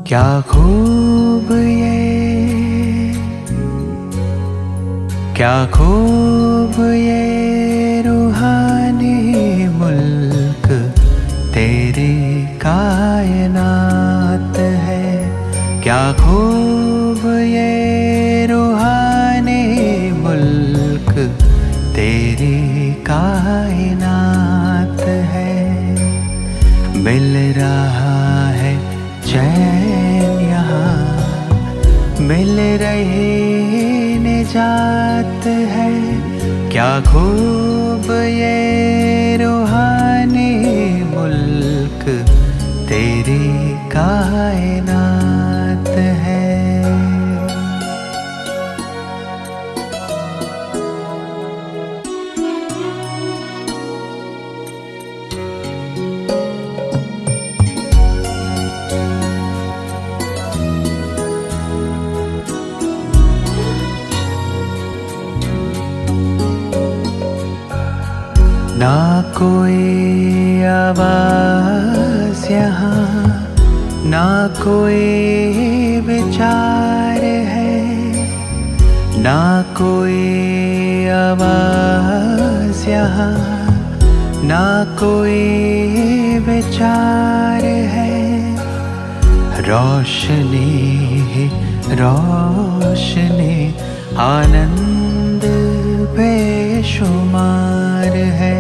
क्या खूब ये, क्या खूब ये रूहानी मुल्क तेरी कायनात है। क्या खूब ये रूहानी मुल्क तेरी कायनात है। मिल रहा है चैन यहाँ, मिल रही निजात है। क्या खूब ये रूहानी मुल्क तेरी कायनात है। ना कोई आवाज़ यहाँ, ना कोई विचार है। ना कोई आवाज़ यहाँ, ना कोई विचार है। रोशनी ही रोशनी, आनंद बेशुमार है।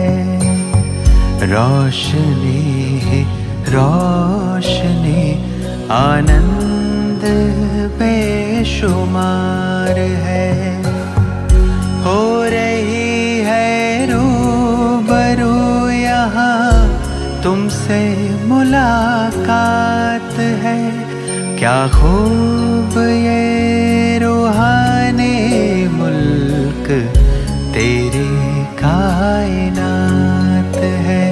रोशनी ही रोशनी, आनंद बेशुमार है। हो रही है रूबरू यहाँ तुमसे मुलाकात है। क्या खूब ये रूहानी मुल्क तेरी कायनात है।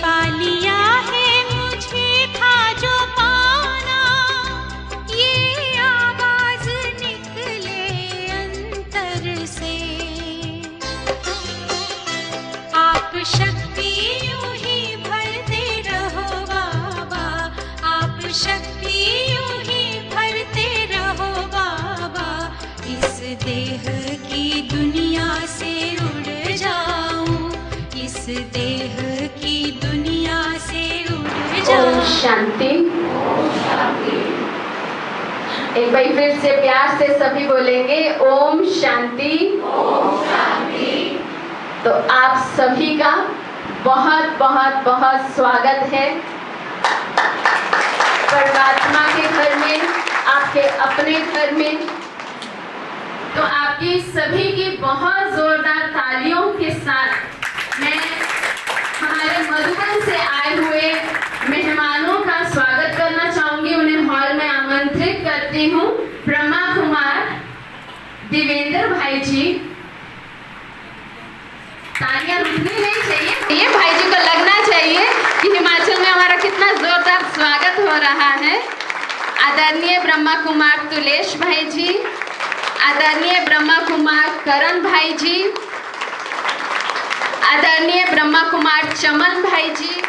पालिया शक्ति यूं ही भरते रहो बाबा, आप शक्ति यूं ही भरते रहो बाबा। इस देह की दुनिया से उड़ जाऊं, इस देह की दुनिया से उड़ जाऊं। ओम शांति। एक बार फिर से प्यार से सभी बोलेंगे ओम शांति। ओम शांति। तो आप सभी का बहुत बहुत बहुत स्वागत है परमात्मा के घर में, आपके अपने घर में। तो आपकी सभी की बहुत जोरदार तालियों के साथ मैं हमारे मधुबन से आए हुए मेहमानों का स्वागत करना चाहूंगी। उन्हें हॉल में आमंत्रित करती हूँ। ब्रह्मा कुमार देवेंद्र भाई जी, तालियां रुकनी नहीं चाहिए, ये भाई जी को लगना चाहिए कि हिमाचल में हमारा कितना जोरदार स्वागत हो रहा है। आदरणीय ब्रह्मा कुमार तुलेश भाई जी, आदरणीय ब्रह्मा कुमार करण भाई जी, आदरणीय ब्रह्मा कुमार चमन भाई जी,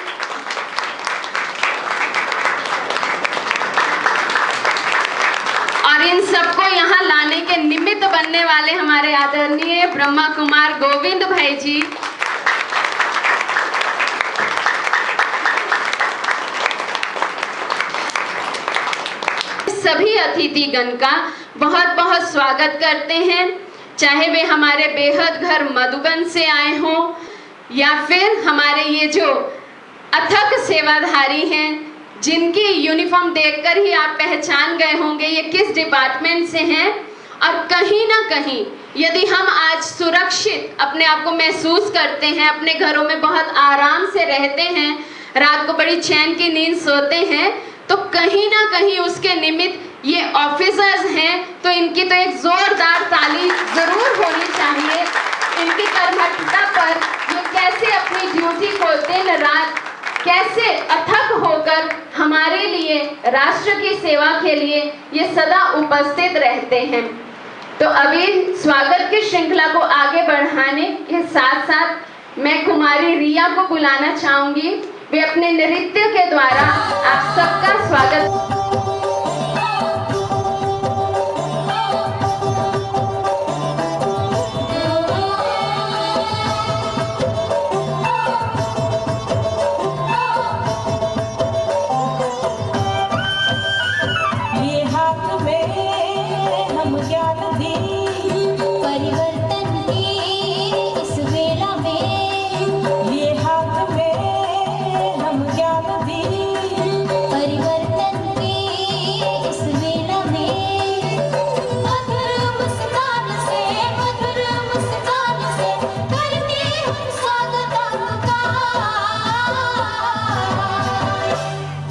और इन सबको यहाँ लाने के निमित्त बनने वाले हमारे आदरणीय ब्रह्मा कुमार गोविंद भाई जी, सभी अतिथिगण का बहुत बहुत स्वागत करते हैं। चाहे वे हमारे बेहद घर मधुबन से आए हों या फिर हमारे ये जो अथक सेवाधारी हैं, जिनकी यूनिफॉर्म देखकर ही आप पहचान गए होंगे ये किस डिपार्टमेंट से हैं। और कहीं ना कहीं यदि हम आज सुरक्षित अपने आप को महसूस करते हैं, अपने घरों में बहुत आराम से रहते हैं, रात को बड़ी चैन की नींद सोते हैं, तो कहीं ना कहीं उसके निमित्त ये ऑफिसर्स हैं, तो इनकी तो एक जोरदार ताली जरूर होनी चाहिए। इनकी कर्मठता पर ये कैसे अपनी ड्यूटी को दिन रात कैसे अथक होकर हमारे लिए, राष्ट्र की सेवा के लिए ये सदा उपस्थित रहते हैं। तो अभी स्वागत की श्रृंखला को आगे बढ़ाने के साथ साथ मैं कुमारी रिया को बुलाना चाहूंगी। वे अपने नृत्य के द्वारा आप सबका स्वागत।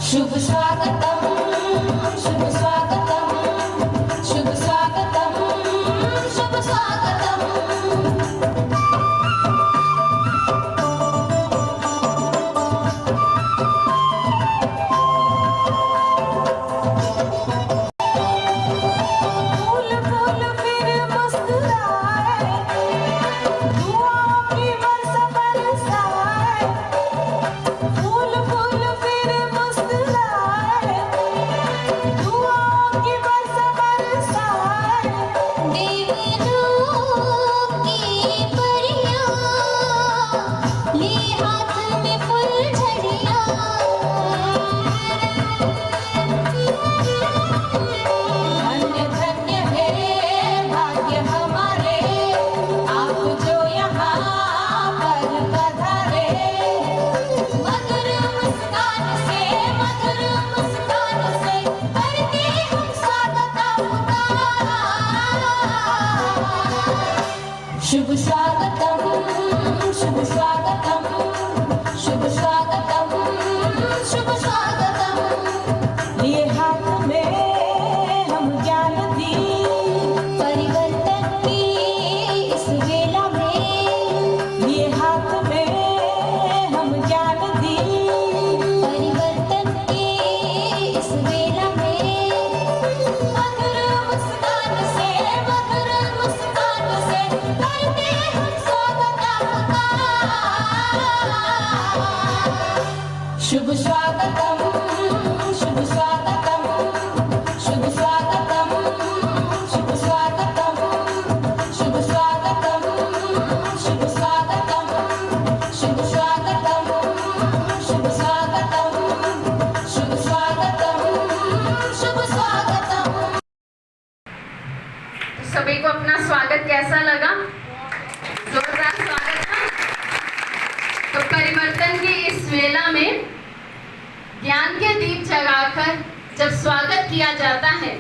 शुभ स्वागतम, शुभ स्वागतम, शुभ स्वागतम, शुभ स्वागतम। फूल फूल फिर मुस्कुराए, दुआओं की वर्षा बरसाए। फूल फूल फिर शुभ स्वागतम, शुभ स्वागतम। शुभ स्वागतम, शुभ स्वागतम, शुभ स्वागतम, शुभ स्वागतम, शुभ स्वागतम, शुभ स्वागतम, शुभ स्वागतम, शुभ स्वागतम, शुभ स्वागतम, शुभ स्वागतम। तो सभी को अपना स्वागत कैसा लगा? जोरदार स्वागत था। तो परिवर्तन की इस वेला में ज्ञान के दीप जगाकर जब स्वागत किया जाता है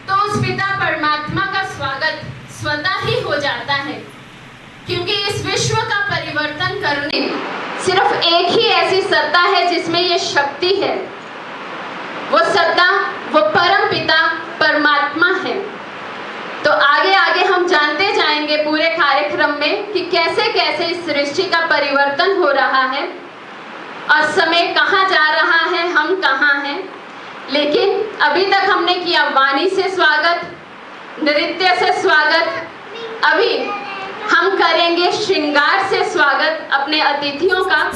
तो उस पिता परमात्मा का स्वागत स्वतः ही हो जाता है, क्योंकि इस विश्व का परिवर्तन करने सिर्फ एक ही ऐसी सत्ता है जिसमें ये शक्ति है। वो सत्ता वो परम पिता परमात्मा है। तो आगे आगे हम जानते जाएंगे पूरे कार्यक्रम में कि कैसे कैसे इस सृष्टि का परिवर्तन हो रहा है और समय कहाँ जा रहा है, हम कहाँ हैं। लेकिन अभी तक हमने किया वाणी से स्वागत, नृत्य से स्वागत, अभी हम करेंगे श्रृंगार से स्वागत अपने अतिथियों का।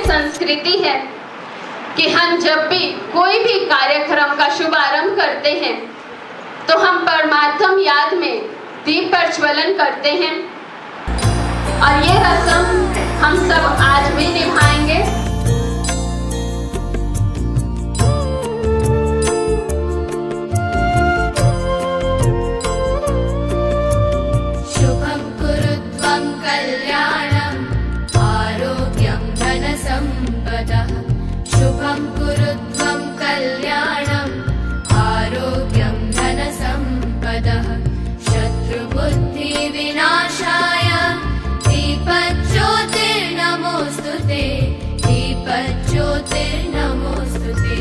संस्कृति है कि हम जब भी कोई भी कार्यक्रम का शुभारंभ करते हैं तो हम परमात्म याद में दीप प्रज्वलन करते हैं और ये रस्म हम सब आज भी निभाएंगे। शुभं कुरुत्वं कल्याणं आरोग्यं धनसम्पदः। शुभं कुरुत्वं कल्याणं आरोग्यं धनसम्पदः। शत्रुबुद्धिविनाशाय दीपज्योतिर्नमोऽस्तुते, दीपज्योतिर्नमोऽस्तुते।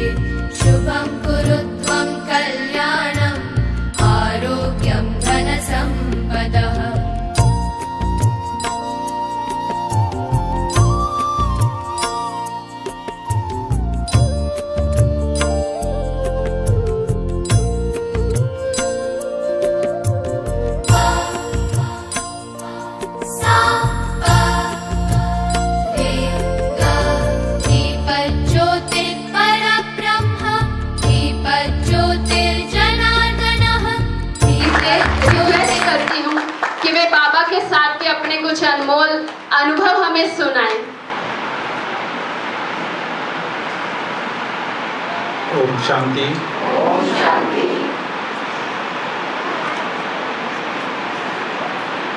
शुभं कुरुत्वं कल्याणं आरोग्यं धनसम्पदः। अनमोल अनुभव हमें सुनाएं। ओम शांति।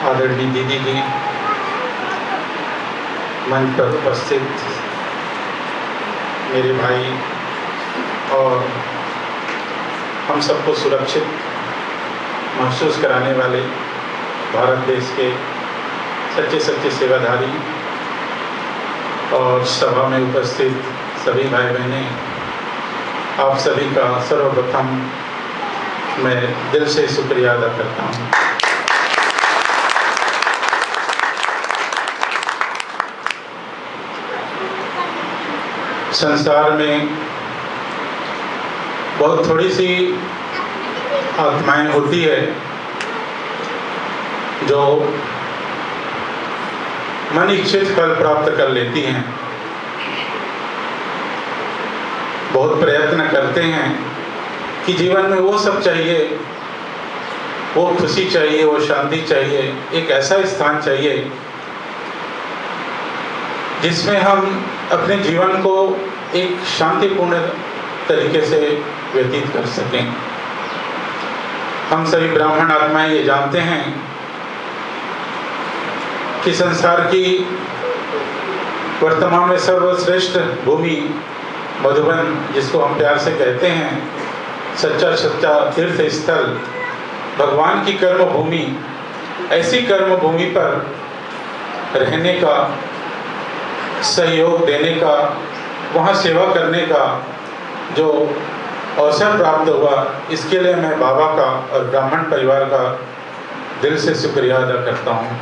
आदरणीय दीदी जी, मंच पर उपस्थित मेरे भाई और हम सबको सुरक्षित महसूस कराने वाले भारत देश के सच्चे सच्चे सेवाधारी और सभा में उपस्थित सभी भाई बहनें, आप सभी का सर्वप्रथम मैं दिल से शुक्रिया अदा करता हूँ। संसार में बहुत थोड़ी सी आत्माएं होती है जो मन इच्छित फल प्राप्त कर लेती हैं। बहुत प्रयत्न करते हैं कि जीवन में वो सब चाहिए, वो खुशी चाहिए, वो शांति चाहिए, एक ऐसा स्थान चाहिए जिसमें हम अपने जीवन को एक शांतिपूर्ण तरीके से व्यतीत कर सकें। हम सभी ब्राह्मण आत्माएं ये जानते हैं कि संसार की वर्तमान में सर्वश्रेष्ठ भूमि मधुबन, जिसको हम प्यार से कहते हैं सच्चा सच्चा तीर्थ स्थल, भगवान की कर्म भूमि, ऐसी कर्म भूमि पर रहने का, सहयोग देने का, वहाँ सेवा करने का जो अवसर प्राप्त हुआ, इसके लिए मैं बाबा का और ब्राह्मण परिवार का दिल से शुक्रिया अदा करता हूँ।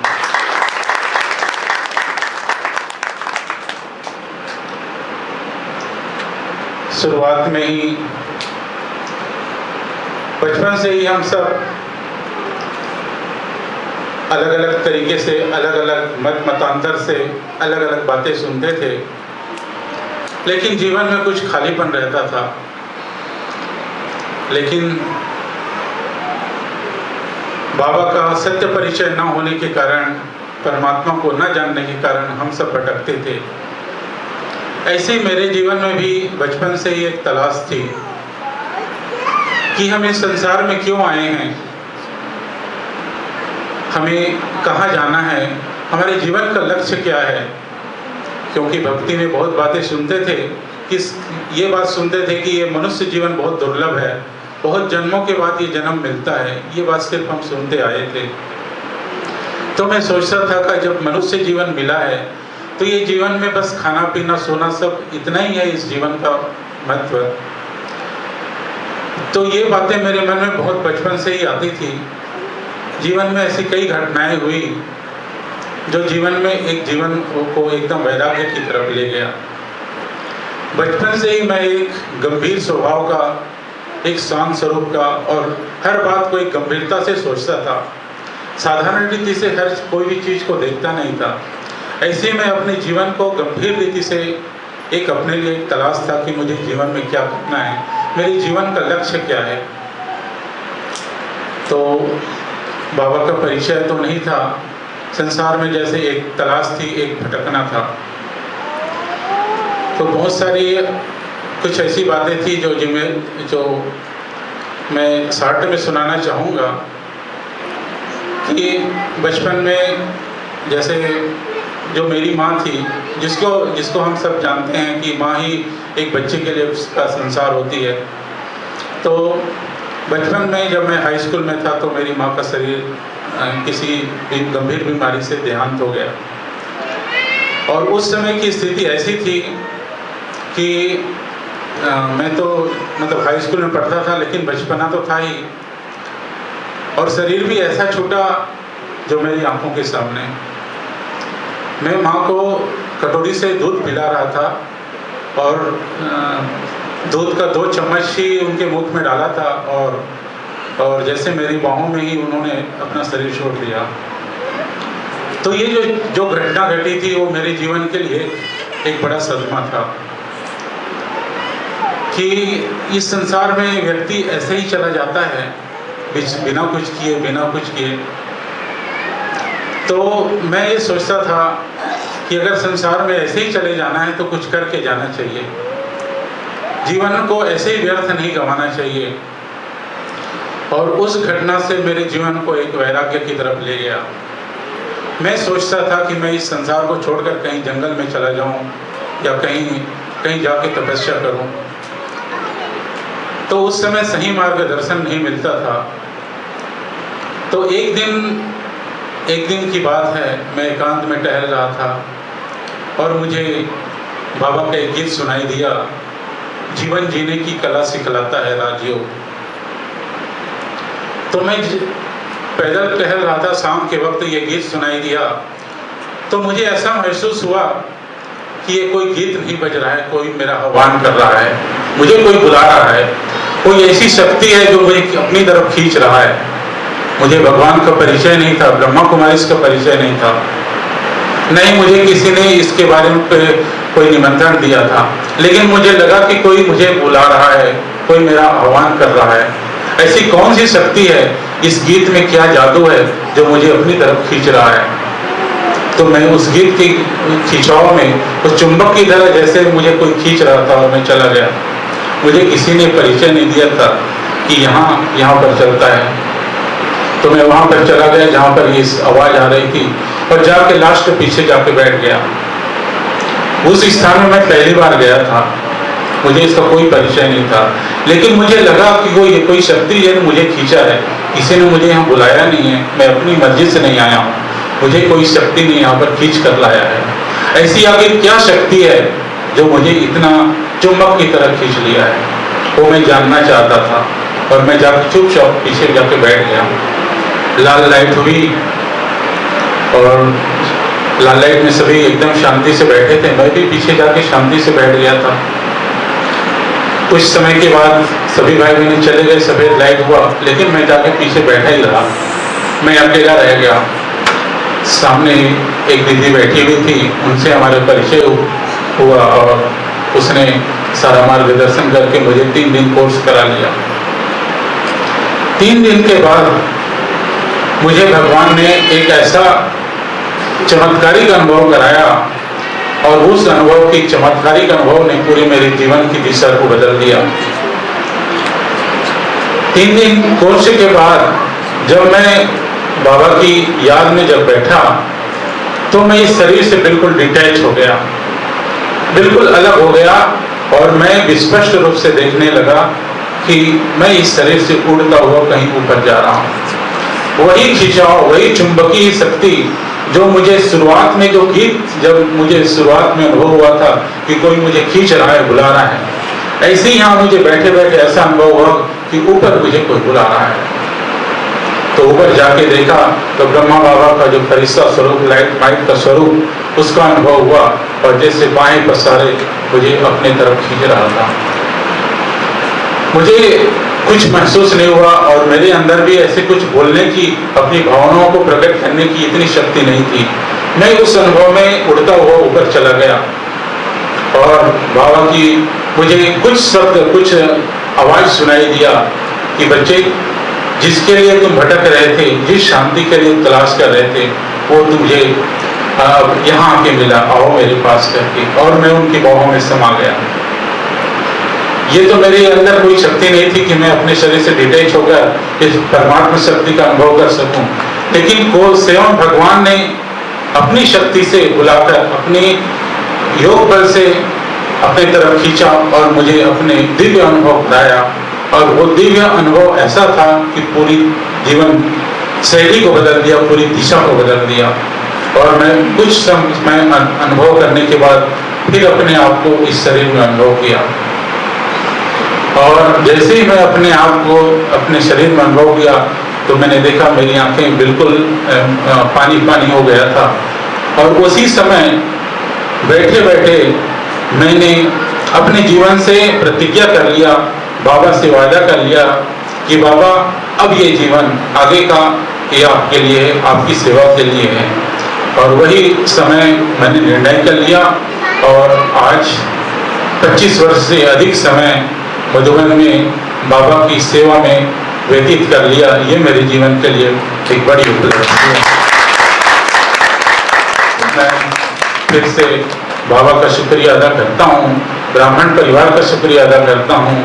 शुरुआत में ही बचपन से ही हम सब अलग अलग तरीके से, अलग अलग मतांतर से अलग अलग बातें सुनते थे, लेकिन जीवन में कुछ खालीपन रहता था। लेकिन बाबा का सत्य परिचय न होने के कारण, परमात्मा को न जानने के कारण हम सब भटकते थे। ऐसे ही मेरे जीवन में भी बचपन से ही एक तलाश थी कि हम इस संसार में क्यों आए हैं, हमें कहाँ जाना है, हमारे जीवन का लक्ष्य क्या है। क्योंकि भक्ति में बहुत बातें सुनते थे कि ये बात सुनते थे कि ये मनुष्य जीवन बहुत दुर्लभ है, बहुत जन्मों के बाद ये जन्म मिलता है, ये बात सिर्फ हम सुनते आए थे। तो मैं सोचता था कि जब मनुष्य जीवन मिला है तो ये जीवन में बस खाना पीना सोना सब इतना ही है इस जीवन का महत्व। तो ये बातें मेरे मन में बहुत बचपन से ही आती थी। जीवन में ऐसी कई घटनाएं हुई जो जीवन में एक जीवन को एकदम वैराग्य की तरफ ले गया। बचपन से ही मैं एक गंभीर स्वभाव का, एक शांत स्वरूप का और हर बात को एक गंभीरता से सोचता था। साधारण रीति से हर कोई भी चीज़ को देखता नहीं था। ऐसे मैं अपने जीवन को गंभीर रीति से एक अपने लिए एक तलाश था कि मुझे जीवन में क्या करना है, मेरे जीवन का लक्ष्य क्या है। तो बाबा का परिचय तो नहीं था, संसार में जैसे एक तलाश थी, एक भटकना था। तो बहुत सारी कुछ ऐसी बातें थी जो मैं शॉर्ट में सुनाना चाहूँगा कि बचपन में जैसे जो मेरी माँ थी, जिसको हम सब जानते हैं कि माँ ही एक बच्चे के लिए उसका संसार होती है। तो बचपन में जब मैं हाई स्कूल में था तो मेरी माँ का शरीर किसी गंभीर बीमारी से देहांत हो गया। और उस समय की स्थिति ऐसी थी कि मैं तो मतलब हाई स्कूल में पढ़ता था, लेकिन बचपना तो था ही, और शरीर भी ऐसा छूटा जो मेरी आंखों के सामने। मैं माँ को कटोरी से दूध पिला रहा था और दूध का 2 चम्मच ही उनके मुख में डाला था और जैसे मेरी बाहों में ही उन्होंने अपना शरीर छोड़ दिया। तो ये जो घटना घटी थी वो मेरे जीवन के लिए एक बड़ा सदमा था कि इस संसार में व्यक्ति ऐसे ही चला जाता है बिना कुछ किए। तो मैं ये सोचता था कि अगर संसार में ऐसे ही चले जाना है तो कुछ करके जाना चाहिए, जीवन को ऐसे ही व्यर्थ नहीं गंवाना चाहिए। और उस घटना से मेरे जीवन को एक वैराग्य की तरफ ले गया। मैं सोचता था कि मैं इस संसार को छोड़कर कहीं जंगल में चला जाऊं या कहीं जाके तपस्या करूं। तो उस समय सही मार्गदर्शन नहीं मिलता था। तो एक दिन की बात है, मैं एकांत में टहल रहा था और मुझे बाबा का एक गीत सुनाई दिया, जीवन जीने की कला सिखलाता है राजयोग। तो मैं पैदल टहल रहा था, शाम के वक्त ये गीत सुनाई दिया तो मुझे ऐसा महसूस हुआ कि ये कोई गीत नहीं बज रहा है, कोई मेरा आह्वान कर रहा है, मुझे कोई बुला रहा है, कोई ऐसी शक्ति है जो मुझे अपनी तरफ खींच रहा है। मुझे भगवान का परिचय नहीं था, ब्रह्मा कुमारी का परिचय नहीं था, नहीं मुझे किसी ने इसके बारे में कोई निमंत्रण दिया था, लेकिन मुझे लगा कि कोई मुझे बुला रहा है, कोई मेरा आह्वान कर रहा है। ऐसी कौन सी शक्ति है, इस गीत में क्या जादू है जो मुझे अपनी तरफ खींच रहा है। तो मैं उस गीत के खिंचाव में उस चुंबक की तरह जैसे मुझे कोई खींच रहा था और मैं चला गया। मुझे किसी ने परिचय नहीं दिया था कि यहाँ पर चलता है। तो मैं वहाँ पर चला गया जहाँ पर ये आवाज़ आ रही थी और जाके लास्ट पीछे जाके बैठ गया। उस स्थान में मैं पहली बार गया था, मुझे इसका कोई परिचय नहीं था, लेकिन मुझे लगा कि कोई शक्ति है मुझे खींचा है, किसी ने मुझे यहाँ बुलाया नहीं है, मैं अपनी मर्जी से नहीं आया हूँ, मुझे कोई शक्ति नहीं यहाँ पर खींच कर लाया है। ऐसी आगे क्या शक्ति है जो मुझे इतना चुंबक की तरह खींच लिया है, वो मैं जानना चाहता था। और मैं जाके चुपचाप पीछे जाके बैठ गया। लाल लाइट हुई और लाल लाइट में सभी एकदम शांति से बैठे थे, मैं भी पीछे जाके शांति से बैठ गया था। कुछ समय के बाद सभी भाई बहन चले गए, सफेद लाइट हुआ, लेकिन मैं जाके पीछे बैठा ही रहा, मैं अकेला रह गया। सामने एक दीदी बैठी हुई थी, उनसे हमारे परिचय हुआ और उसने सारा मार्गदर्शन करके मुझे 3 दिन कोर्स करा लिया। 3 दिन के बाद मुझे भगवान ने एक ऐसा चमत्कारिक अनुभव कराया और उस अनुभव की चमत्कारिक अनुभव ने पूरी मेरे जीवन की दिशा को बदल दिया। 3 दिन कोर्स के बाद जब मैं बाबा की याद में जब बैठा तो मैं इस शरीर से बिल्कुल डिटैच हो गया, बिल्कुल अलग हो गया और मैं विस्पष्ट रूप से देखने लगा कि मैं इस शरीर से उड़ता हुआ कहीं ऊपर जा रहा हूँ। वही खिंचाव, वही चुंबकीय शक्ति जो मुझे शुरुआत में जब मुझे शुरुआत में अनुभव हुआ था कि कोई मुझे खींच रहा है, बुला रहा है, ऐसे ही यहाँ मुझे बैठे बैठे ऐसा अनुभव हुआ कि ऊपर मुझे कोई बुला रहा है। तो ऊपर जाके देखा तो ब्रह्मा बाबा का जो फरिश्ता स्वरूप, लाइट का स्वरूप, उसका अनुभव हुआ और जैसे बाएं पसारे मुझे अपने तरफ खींच रहा था। मुझे कुछ महसूस नहीं हुआ और मेरे अंदर भी ऐसे कुछ बोलने की, अपनी भावनाओं को प्रकट करने की इतनी शक्ति नहीं थी। मैं उस अनुभव में उड़ता हुआ ऊपर चला गया और बाबा की मुझे कुछ शब्द, कुछ आवाज सुनाई दिया कि बच्चे, जिसके लिए तुम भटक रहे थे, जिस शांति के लिए तलाश कर रहे थे, वो तुझे यहाँ आके मिला, आओ मेरे पास करके। और मैं उनकी बाहों में समा गया। ये तो मेरे अंदर कोई शक्ति नहीं थी कि मैं अपने शरीर से डिटैच होकर इस परमात्मा शक्ति का अनुभव कर सकूं, लेकिन स्वयं भगवान ने अपनी शक्ति से बुलाकर, अपने योग बल से अपने तरफ खींचा और मुझे अपने दिव्य अनुभव कराया। और वो दिव्य अनुभव ऐसा था कि पूरी जीवन शैली को बदल दिया, पूरी दिशा को बदल दिया। और मैं कुछ समय अनुभव करने के बाद फिर अपने आप को इस शरीर में अनुभव किया और जैसे ही मैं अपने आप को अपने शरीर में अनुभव किया तो मैंने देखा मेरी आंखें बिल्कुल पानी पानी हो गया था। और उसी समय बैठे बैठे मैंने अपने जीवन से प्रतिज्ञा कर लिया, बाबा से वादा कर लिया कि बाबा अब ये जीवन आगे का ये आपके लिए है, आपकी सेवा के लिए है। और वही समय मैंने निर्णय कर लिया और आज 25 वर्ष से अधिक समय मधुबन में बाबा की सेवा में व्यतीत कर लिया। ये मेरे जीवन के लिए एक बड़ी उपलब्धि है। मैं फिर से बाबा का शुक्रिया अदा करता हूँ, ब्राह्मण परिवार का शुक्रिया अदा करता हूँ,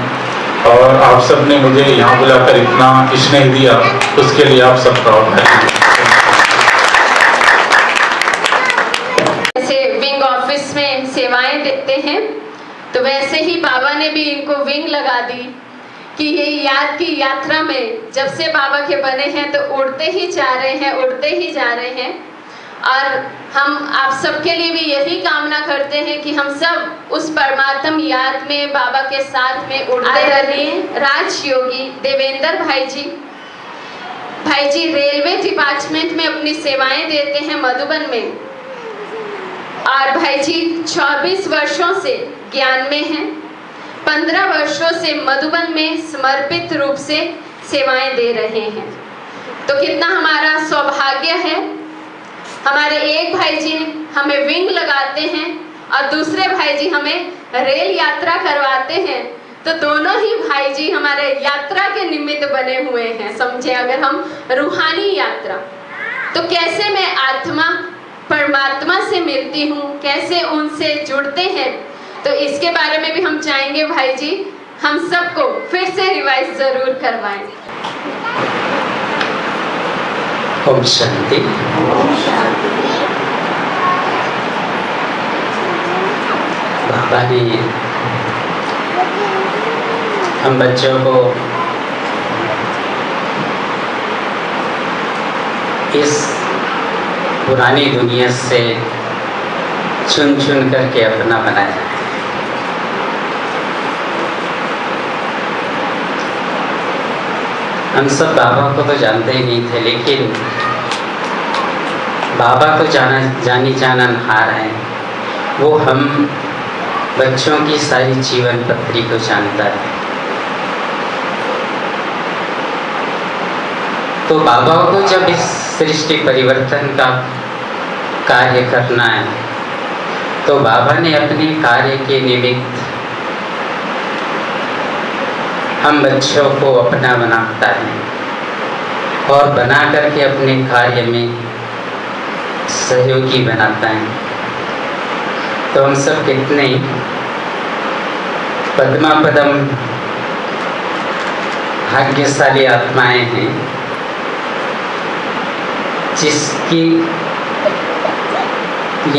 और आप सब ने मुझे यहाँ बुलाकर इतना स्नेह दिया, उसके लिए आप सबका आभारी। जैसे विंग ऑफिस में सेवाएं देते हैं, तो वैसे ही बाबा ने भी इनको विंग लगा दी कि ये याद की यात्रा में जब से बाबा के बने हैं तो उड़ते ही जा रहे हैं, उड़ते ही जा रहे हैं। और हम आप सबके लिए भी यही कामना करते हैं कि हम सब उस परमात्म याद में बाबा के साथ में उड़ते रहें। राजयोगी देवेंद्र भाई जी रेलवे डिपार्टमेंट में अपनी सेवाएं देते हैं मधुबन में, और भाई जी 24 वर्षों से ज्ञान में हैं, 15 वर्षों से मधुबन में समर्पित रूप से सेवाएं दे रहे हैं। तो कितना हमारा सौभाग्य है, हमारे एक भाई जी हमें विंग लगाते हैं और दूसरे भाई जी हमें रेल यात्रा करवाते हैं। तो दोनों ही भाई जी हमारे यात्रा के निमित्त बने हुए हैं। समझे, अगर हम रूहानी यात्रा, तो कैसे मैं आत्मा परमात्मा से मिलती हूँ, कैसे उनसे जुड़ते हैं, तो इसके बारे में भी हम चाहेंगे भाई जी हम सबको फिर से रिवाइज जरूर करवाएं। ओम शांति। बाबा ने हम बच्चों को इस पुरानी दुनिया से चुन चुन करके अपना बनाया है। हम सब बाबा को तो जानते ही नहीं थे, लेकिन बाबा तो जानी जाननहार है। वो हम बच्चों की सारी जीवन पत्री को जानता है। तो बाबा को जब इस सृष्टि परिवर्तन का कार्य करना है, तो बाबा ने अपने कार्य के निमित्त हम बच्चों को अपना बनाता है और बना करके अपने कार्य में सहयोगी बनाता है। तो हम सब कितने पद्मापदम भाग्यशाली आत्माएं हैं, जिसकी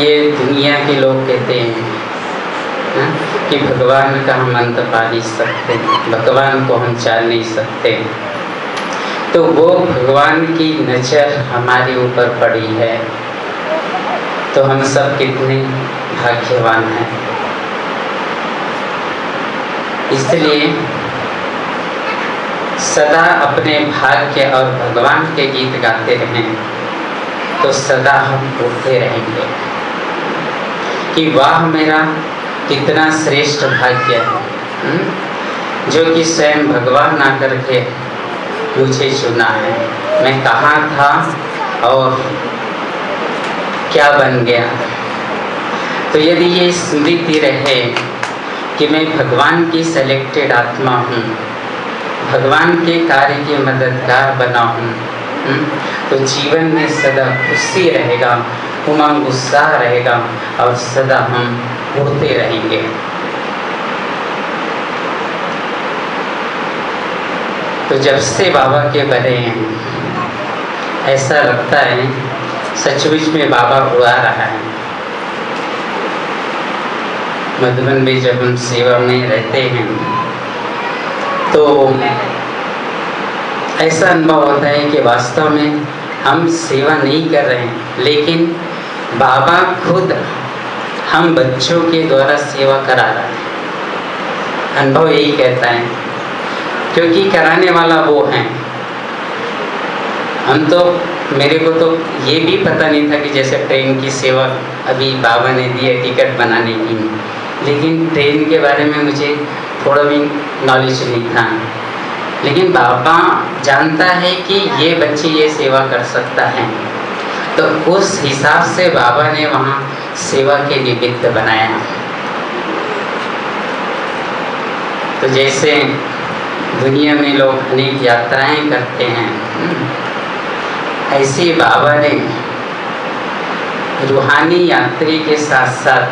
ये दुनिया के लोग कहते हैं कि भगवान का हम अंत पा नहीं सकते, भगवान को हम जान नहीं सकते। तो वो भगवान की नज़र हमारे ऊपर पड़ी है। तो हम सब कितने भाग्यवान हैं। इसलिए सदा अपने भाग्य और भगवान के गीत गाते रहें, तो सदा हम उठते रहेंगे कि वाह मेरा कितना श्रेष्ठ भाग्य है, जो कि स्वयं भगवान आकर के मुझे चुना है। मैं कहाँ था और क्या बन गया। तो यदि ये स्मृति रहे कि मैं भगवान की सेलेक्टेड आत्मा हूँ, भगवान के कार्य के मददगार बना हूँ, तो जीवन में सदा खुशी रहेगा, उमंग उत्साह रहेगा और सदा हम उड़ते रहेंगे। तो जब से बाबा के बने हैं, ऐसा लगता है सचमुच में बाबा उड़ा रहा है। मधुबन में जब हम सेवा में रहते हैं, तो ऐसा अनुभव होता है कि वास्तव में हम सेवा नहीं कर रहे हैं, लेकिन बाबा खुद हम बच्चों के द्वारा सेवा करा रहा है। अनुभव यही कहता है, क्योंकि कराने वाला वो है। हम तो, मेरे को तो ये भी पता नहीं था कि जैसे ट्रेन की सेवा अभी बाबा ने दी है टिकट बनाने की, लेकिन ट्रेन के बारे में मुझे थोड़ा भी नॉलेज नहीं था। लेकिन बाबा जानता है कि ये बच्चे ये सेवा कर सकता है, तो उस हिसाब से बाबा ने वहाँ सेवा के निमित्त बनाया। तो जैसे दुनिया में लोग अनेक यात्राएं करते हैं, ऐसे बाबा ने रूहानी यात्री के साथ साथ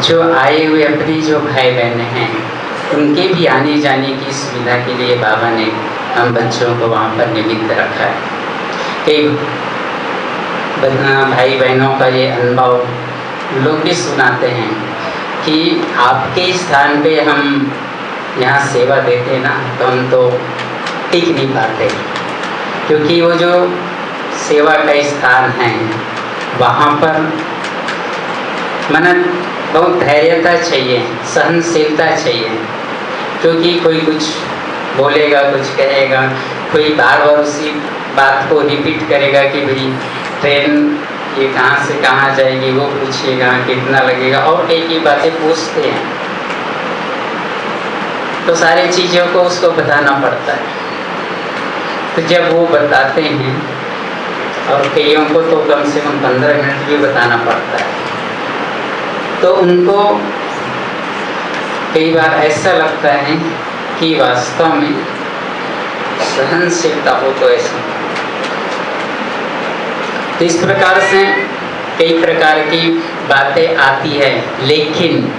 जो आए हुए अपने जो भाई बहन हैं उनके भी आने जाने की सुविधा के लिए बाबा ने हम बच्चों को वहाँ पर निमित्त रखा है। कई भाई बहनों का ये अनुभव लोग भी सुनाते हैं कि आपके स्थान पे हम यहाँ सेवा देते ना तो हम तो टिक नहीं पाते, क्योंकि वो जो सेवा का स्थान है वहाँ पर मन बहुत धैर्यता चाहिए, सहनशीलता चाहिए, क्योंकि कोई कुछ बोलेगा, कुछ कहेगा, कोई बार बार उसी बात को रिपीट करेगा कि भाई ट्रेन ये कहाँ से कहाँ जाएगी, वो पूछेगा कितना लगेगा, और कई कई बातें पूछते हैं, तो सारी चीज़ों को उसको बताना पड़ता है। तो जब वो बताते हैं, और कईयों को तो कम से कम 15 मिनट भी बताना पड़ता है, तो उनको कई बार ऐसा लगता है कि वास्तव में सहनशीलता हो तो ऐसा। तो इस प्रकार से कई प्रकार की बातें आती है, लेकिन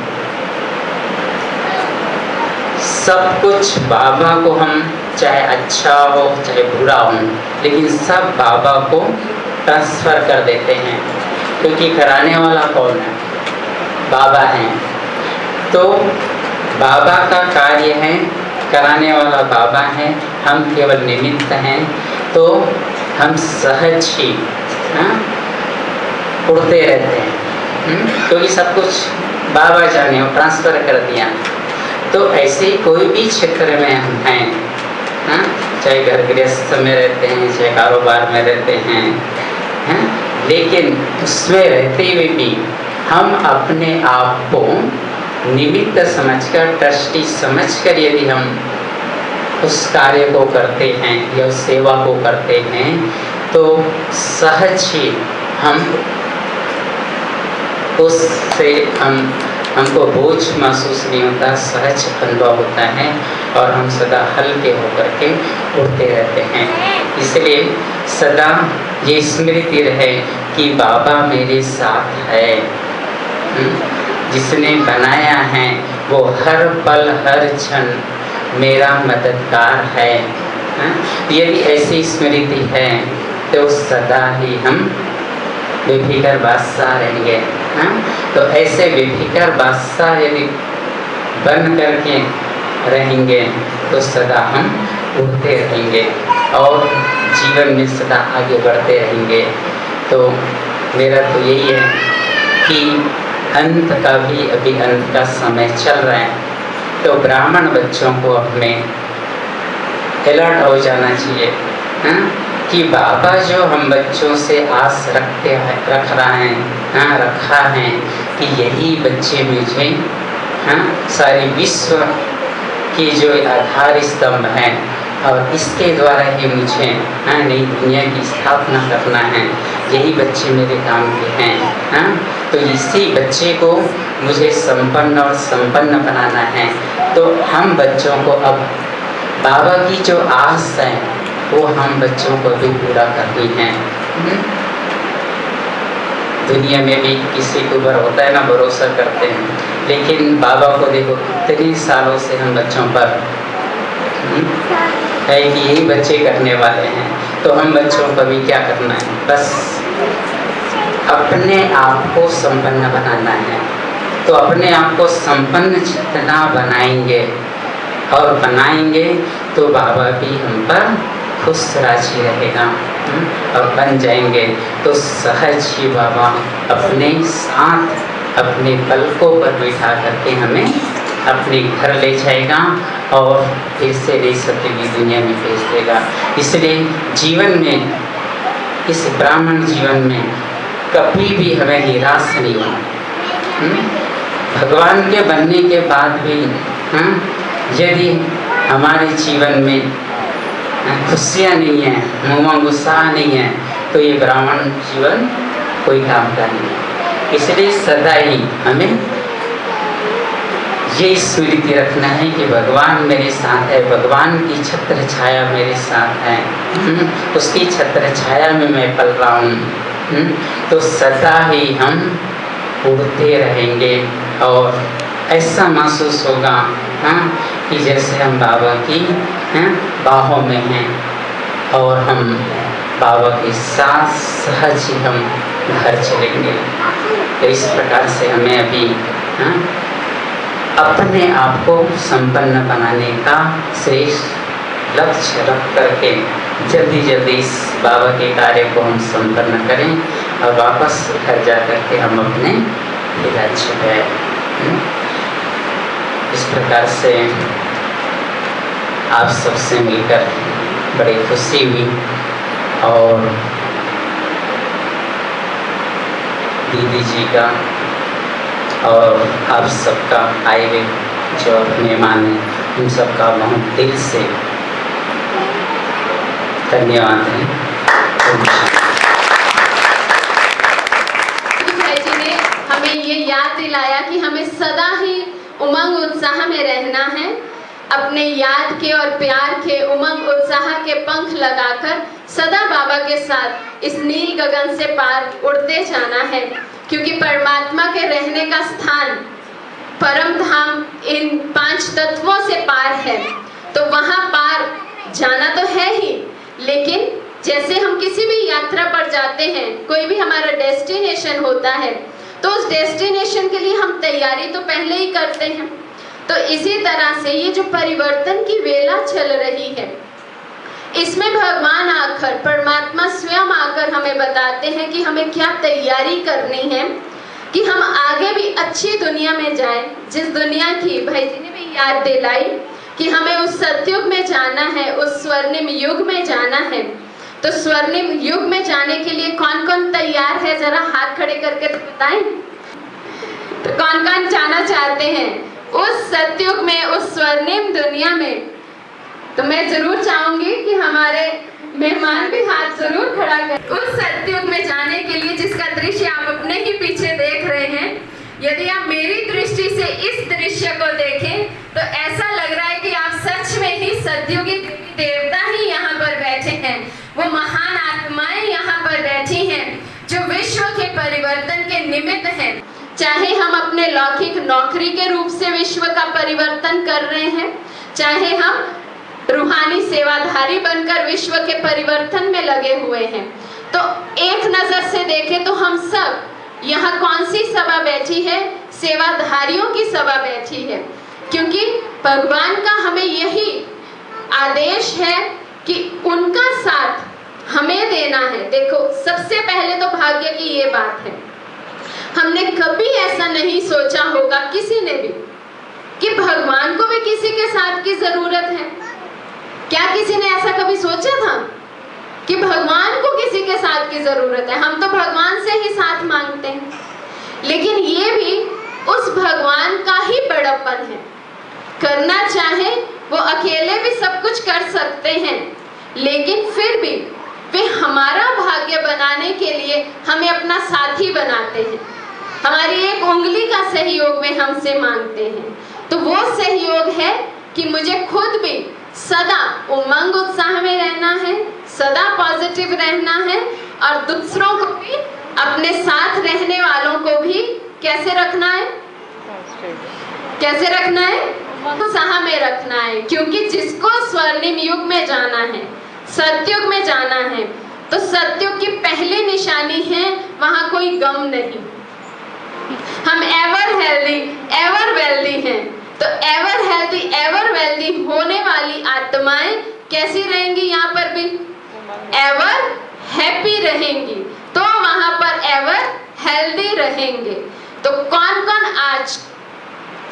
सब कुछ बाबा को हम चाहे अच्छा हो चाहे बुरा हो, लेकिन सब बाबा को ट्रांसफ़र कर देते हैं, क्योंकि कराने वाला कौन है? बाबा हैं। तो बाबा का कार्य है, कराने वाला बाबा है, हम केवल निमित्त हैं। तो हम सहज ही उड़ते रहते हैं, क्योंकि सब कुछ बाबा जाने और ट्रांसफ़र कर दिया। तो ऐसे ही कोई भी क्षेत्र में हम हैं, चाहे घर गृहस्थ में रहते हैं, चाहे कारोबार में रहते हैं, लेकिन उसमें रहते हुए भी हम अपने आप को निमित्त समझकर, ट्रस्टी समझकर यदि हम उस कार्य को करते हैं या उस सेवा को करते हैं, तो सहज ही हम उससे हमको बोझ महसूस नहीं होता, सहज अनुभव होता है, और हम सदा हल्के होकर के उड़ते रहते हैं। इसलिए सदा ये स्मृति रहे कि बाबा मेरे साथ है, जिसने बनाया है वो हर पल हर क्षण मेरा मददगार है। यदि ऐसी स्मृति है तो सदा ही हम बेफिक्र बादशाह रहेंगे। तो ऐसे बेफिक्र बादशाह यदि बन करके रहेंगे तो सदा हम उड़ते रहेंगे और जीवन में सदा आगे बढ़ते रहेंगे। तो मेरा तो यही है कि अंत का भी अभी अंत का समय चल रहा है, तो ब्राह्मण बच्चों को अपने अलर्ट हो जाना चाहिए कि बाबा जो हम बच्चों से आस रखा है कि यही बच्चे मुझे सारे विश्व की जो आधार स्तंभ है और इसके द्वारा ही मुझे नई दुनिया की स्थापना करना है, यही बच्चे मेरे काम के हैं। तो इसी बच्चे को मुझे संपन्न और संपन्न बनाना है। तो हम बच्चों को अब बाबा की जो आस है वो हम बच्चों को भी पूरा करनी है। दुनिया में भी किसी के ऊपर होता है ना, भरोसा करते हैं, लेकिन बाबा को देखो इतने सालों से हम बच्चों पर है कि यही बच्चे करने वाले हैं, तो हम बच्चों को भी क्या करना है? बस अपने आप को संपन्न बनाना है। तो अपने आप को संपन्न जितना बनाएंगे और बनाएंगे तो बाबा भी हम पर खुश राजी रहेगा और बन जाएंगे। तो सहज ही बाबा अपने साथ अपने पलकों पर बिठा करके हमें अपने घर ले जाएगा और फिर से नई सत्य की दुनिया में भेज देगा। इसलिए जीवन में, इस ब्राह्मण जीवन में कभी भी हमें निराश नहीं होना। भगवान के बनने के बाद भी यदि हमारे जीवन में खुशियाँ नहीं है, मुँह गुस्सा नहीं है, तो ये ब्राह्मण जीवन कोई काम का नहीं है। इसलिए सदा ही हमें ये स्मृति रखना है कि भगवान मेरे साथ है, भगवान की छत्र छाया मेरे साथ है, उसकी छत्र छाया में मैं पल रहा हूँ। तो सदा ही हम उड़ते रहेंगे और ऐसा महसूस होगा कि जैसे हम बाबा की बाहों में हैं और हम बाबा के साथ सहज ही हम घर चलेंगे। तो इस प्रकार से हमें अभी अपने आप को संपन्न बनाने का श्रेष्ठ लक्ष्य रख करके जल्दी जल्दी इस बाबा के कार्य को हम संपन्न करें और वापस घर जा करके हम अपने राज्य में इस प्रकार से आप सबसे मिलकर बड़ी खुशी हुई और दीदी जी का और आप सबका आए हुए जो मेहमान हैं उन सबका बहुत दिल से धन्यवाद है। भाई जी ने हमें ये याद दिलाया कि हमें सदा ही उमंग उत्साह में रहना है, अपने याद के और प्यार के उमंग उत्साह के पंख लगाकर सदा बाबा के साथ इस नील गगन से पार उड़ते जाना है, क्योंकि परमात्मा के रहने का स्थान परम धाम इन 5 तत्वों से पार है। तो वहाँ पार जाना तो है ही, लेकिन जैसे हम किसी भी यात्रा पर जाते हैं, कोई भी हमारा डेस्टिनेशन होता है, तो उस डेस्टिनेशन के लिए हम तैयारी तो पहले ही करते हैं। तो इसी तरह से ये जो परिवर्तन की वेला चल रही है, इसमें भगवान आकर, परमात्मा स्वयं आकर हमें बताते हैं कि हमें क्या तैयारी करनी है कि हम आगे भी अच्छी दुनिया में जाएं, जिस दुनिया की भाई जी ने भी याद दिलाई कि हमें उस सतयुग में जाना है, उस स्वर्णिम युग में जाना है। तो स्वर्णिम युग में जाने के लिए कौन कौन तैयार है, जरा हाथ खड़े करके तो बताएं। तो कौन कौन जाना चाहते हैं उस सतयुग में, उस स्वर्णिम दुनिया में? तो मैं जरूर चाहूंगी कि हमारे मेहमान भी हाथ जरूर खड़ा करें। उस सतयुग में जाने के लिए जिसका दृश्य आप अपने ही पीछे देख रहे हैं, यदि आप मेरी दृष्टि से इस दृश्य को देखें तो ऐसा लग रहा है कि आप सच में ही सतयुगी देवता ही यहाँ पर बैठे हैं। वो महान आत्माएं यहाँ पर बैठी हैं जो विश्व के परिवर्तन के निमित्त हैं। चाहे हम अपने लौकिक नौकरी के रूप से विश्व का परिवर्तन कर रहे हैं, चाहे हम रूहानी सेवाधारी बनकर विश्व के परिवर्तन में लगे हुए हैं। तो एक नजर से देखें तो हम सब यहाँ कौन सी सभा बैठी है? सेवाधारियों की सभा बैठी है, क्योंकि भगवान का हमें यही आदेश है कि उनका साथ हमें देना है। देखो, सबसे पहले तो भाग्य की ये बात है, हमने कभी ऐसा नहीं सोचा होगा किसी ने भी कि भगवान को भी किसी के साथ की जरूरत है। क्या किसी ने ऐसा कभी सोचा था कि भगवान को किसी के साथ की जरूरत है? हम तो भगवान से ही साथ मांगते हैं, लेकिन ये भी उस भगवान का ही बड़प्पन है। करना चाहे वो अकेले भी सब कुछ कर सकते हैं, लेकिन फिर भी वे हमारा भाग्य बनाने के लिए हमें अपना साथी बनाते हैं, हमारी एक उंगली का सहयोग वे हमसे मांगते हैं। तो वो सहयोग है कि मुझे खुद भी सदा उमंग उत्साह में रहना है, सदा पॉजिटिव रहना है, और दूसरों को भी, अपने साथ रहने वालों को भी कैसे रखना है? कैसे रखना है? उत्साह में रखना है, क्योंकि जिसको स्वर्णिम युग में जाना है, सतयुग में जाना है, तो सतयुग की पहली निशानी है वहां कोई गम नहीं। हम एवर हेल्दी एवर वेल्दी हैं। तो एवर हेल्दी एवर वेल्दी होने वाली आत्माएं कैसी रहेंगी? यहाँ पर भी एवर हैप्पी रहेंगी, तो वहां पर एवर हेल्दी रहेंगे। तो कौन कौन आज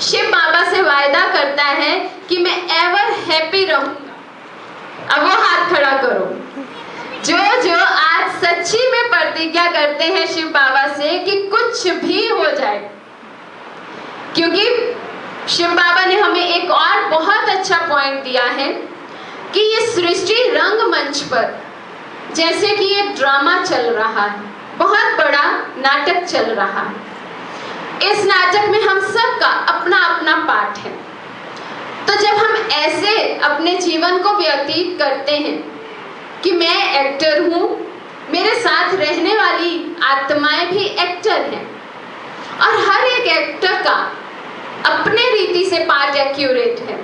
शिव बाबा से वायदा करता है कि मैं एवर हैप्पी रहूंगा? अब वो हाथ खड़ा करो जो जो आज सच्ची में प्रतिज्ञा करते हैं शिव बाबा से कि कुछ भी हो जाए। क्योंकि शिव बाबा ने हमें एक और बहुत अच्छा पॉइंट दिया है कि ये सृष्टि रंगमंच पर जैसे कि ये ड्रामा चल रहा है, बहुत बड़ा नाटक चल रहा है। इस नाटक में हम सबका अपना अपना पार्ट है। तो जब हम ऐसे अपने जीवन को व्यतीत करते हैं कि मैं एक्टर हूँ, मेरे साथ रहने वाली आत्माएं भी एक्टर हैं और हर एक एक्टर का अपने रीति से पार्ट एक्यूरेट है।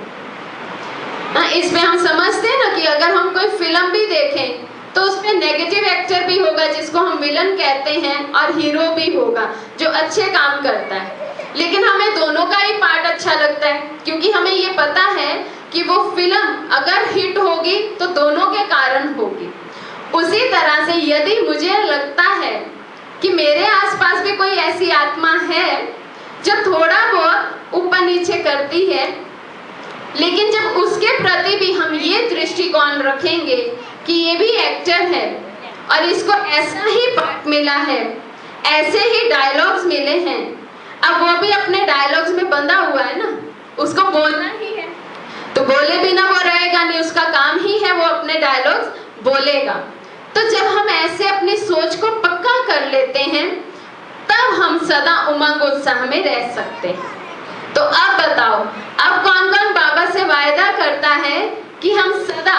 इसमें हम समझते हैं ना कि अगर हम कोई फिल्म भी देखें तो उसमें नेगेटिव एक्टर भी होगा जिसको हम विलन कहते हैं और हीरो भी होगा जो अच्छे काम करता है, लेकिन हमें दोनों का ही पार्ट अच्छा लगता है क्योंकि हमें ये पता है कि वो फिल्म अगर हिट होगी तो दोनों के कारण होगी। उसी तरह से यदि मुझे लगता है कि मेरे आसपास भी कोई ऐसी आत्मा है जो थोड़ा बहुत ऊपर नीचे करती है, लेकिन जब उसके प्रति भी हम ये दृष्टिकोण रखेंगे कि ये भी एक्टर है और इसको ऐसा ही पार्ट मिला है, ऐसे ही डायलॉग्स मिले हैं, अब वो भी अपने डायलॉग्स में बंधा हुआ है ना, उसको बोलना ही है तो बोले बिना वो रहेगा नहीं, उसका काम ही है वो अपने डायलॉग्स बोलेगा। तो जब हम ऐसे अपनी सोच को पक्का कर लेते हैं तब हम सदा उमंग उत्साह में रह सकते हैं। तो अब बताओ, अब कौन कौन बाबा से वायदा करता है कि हम सदा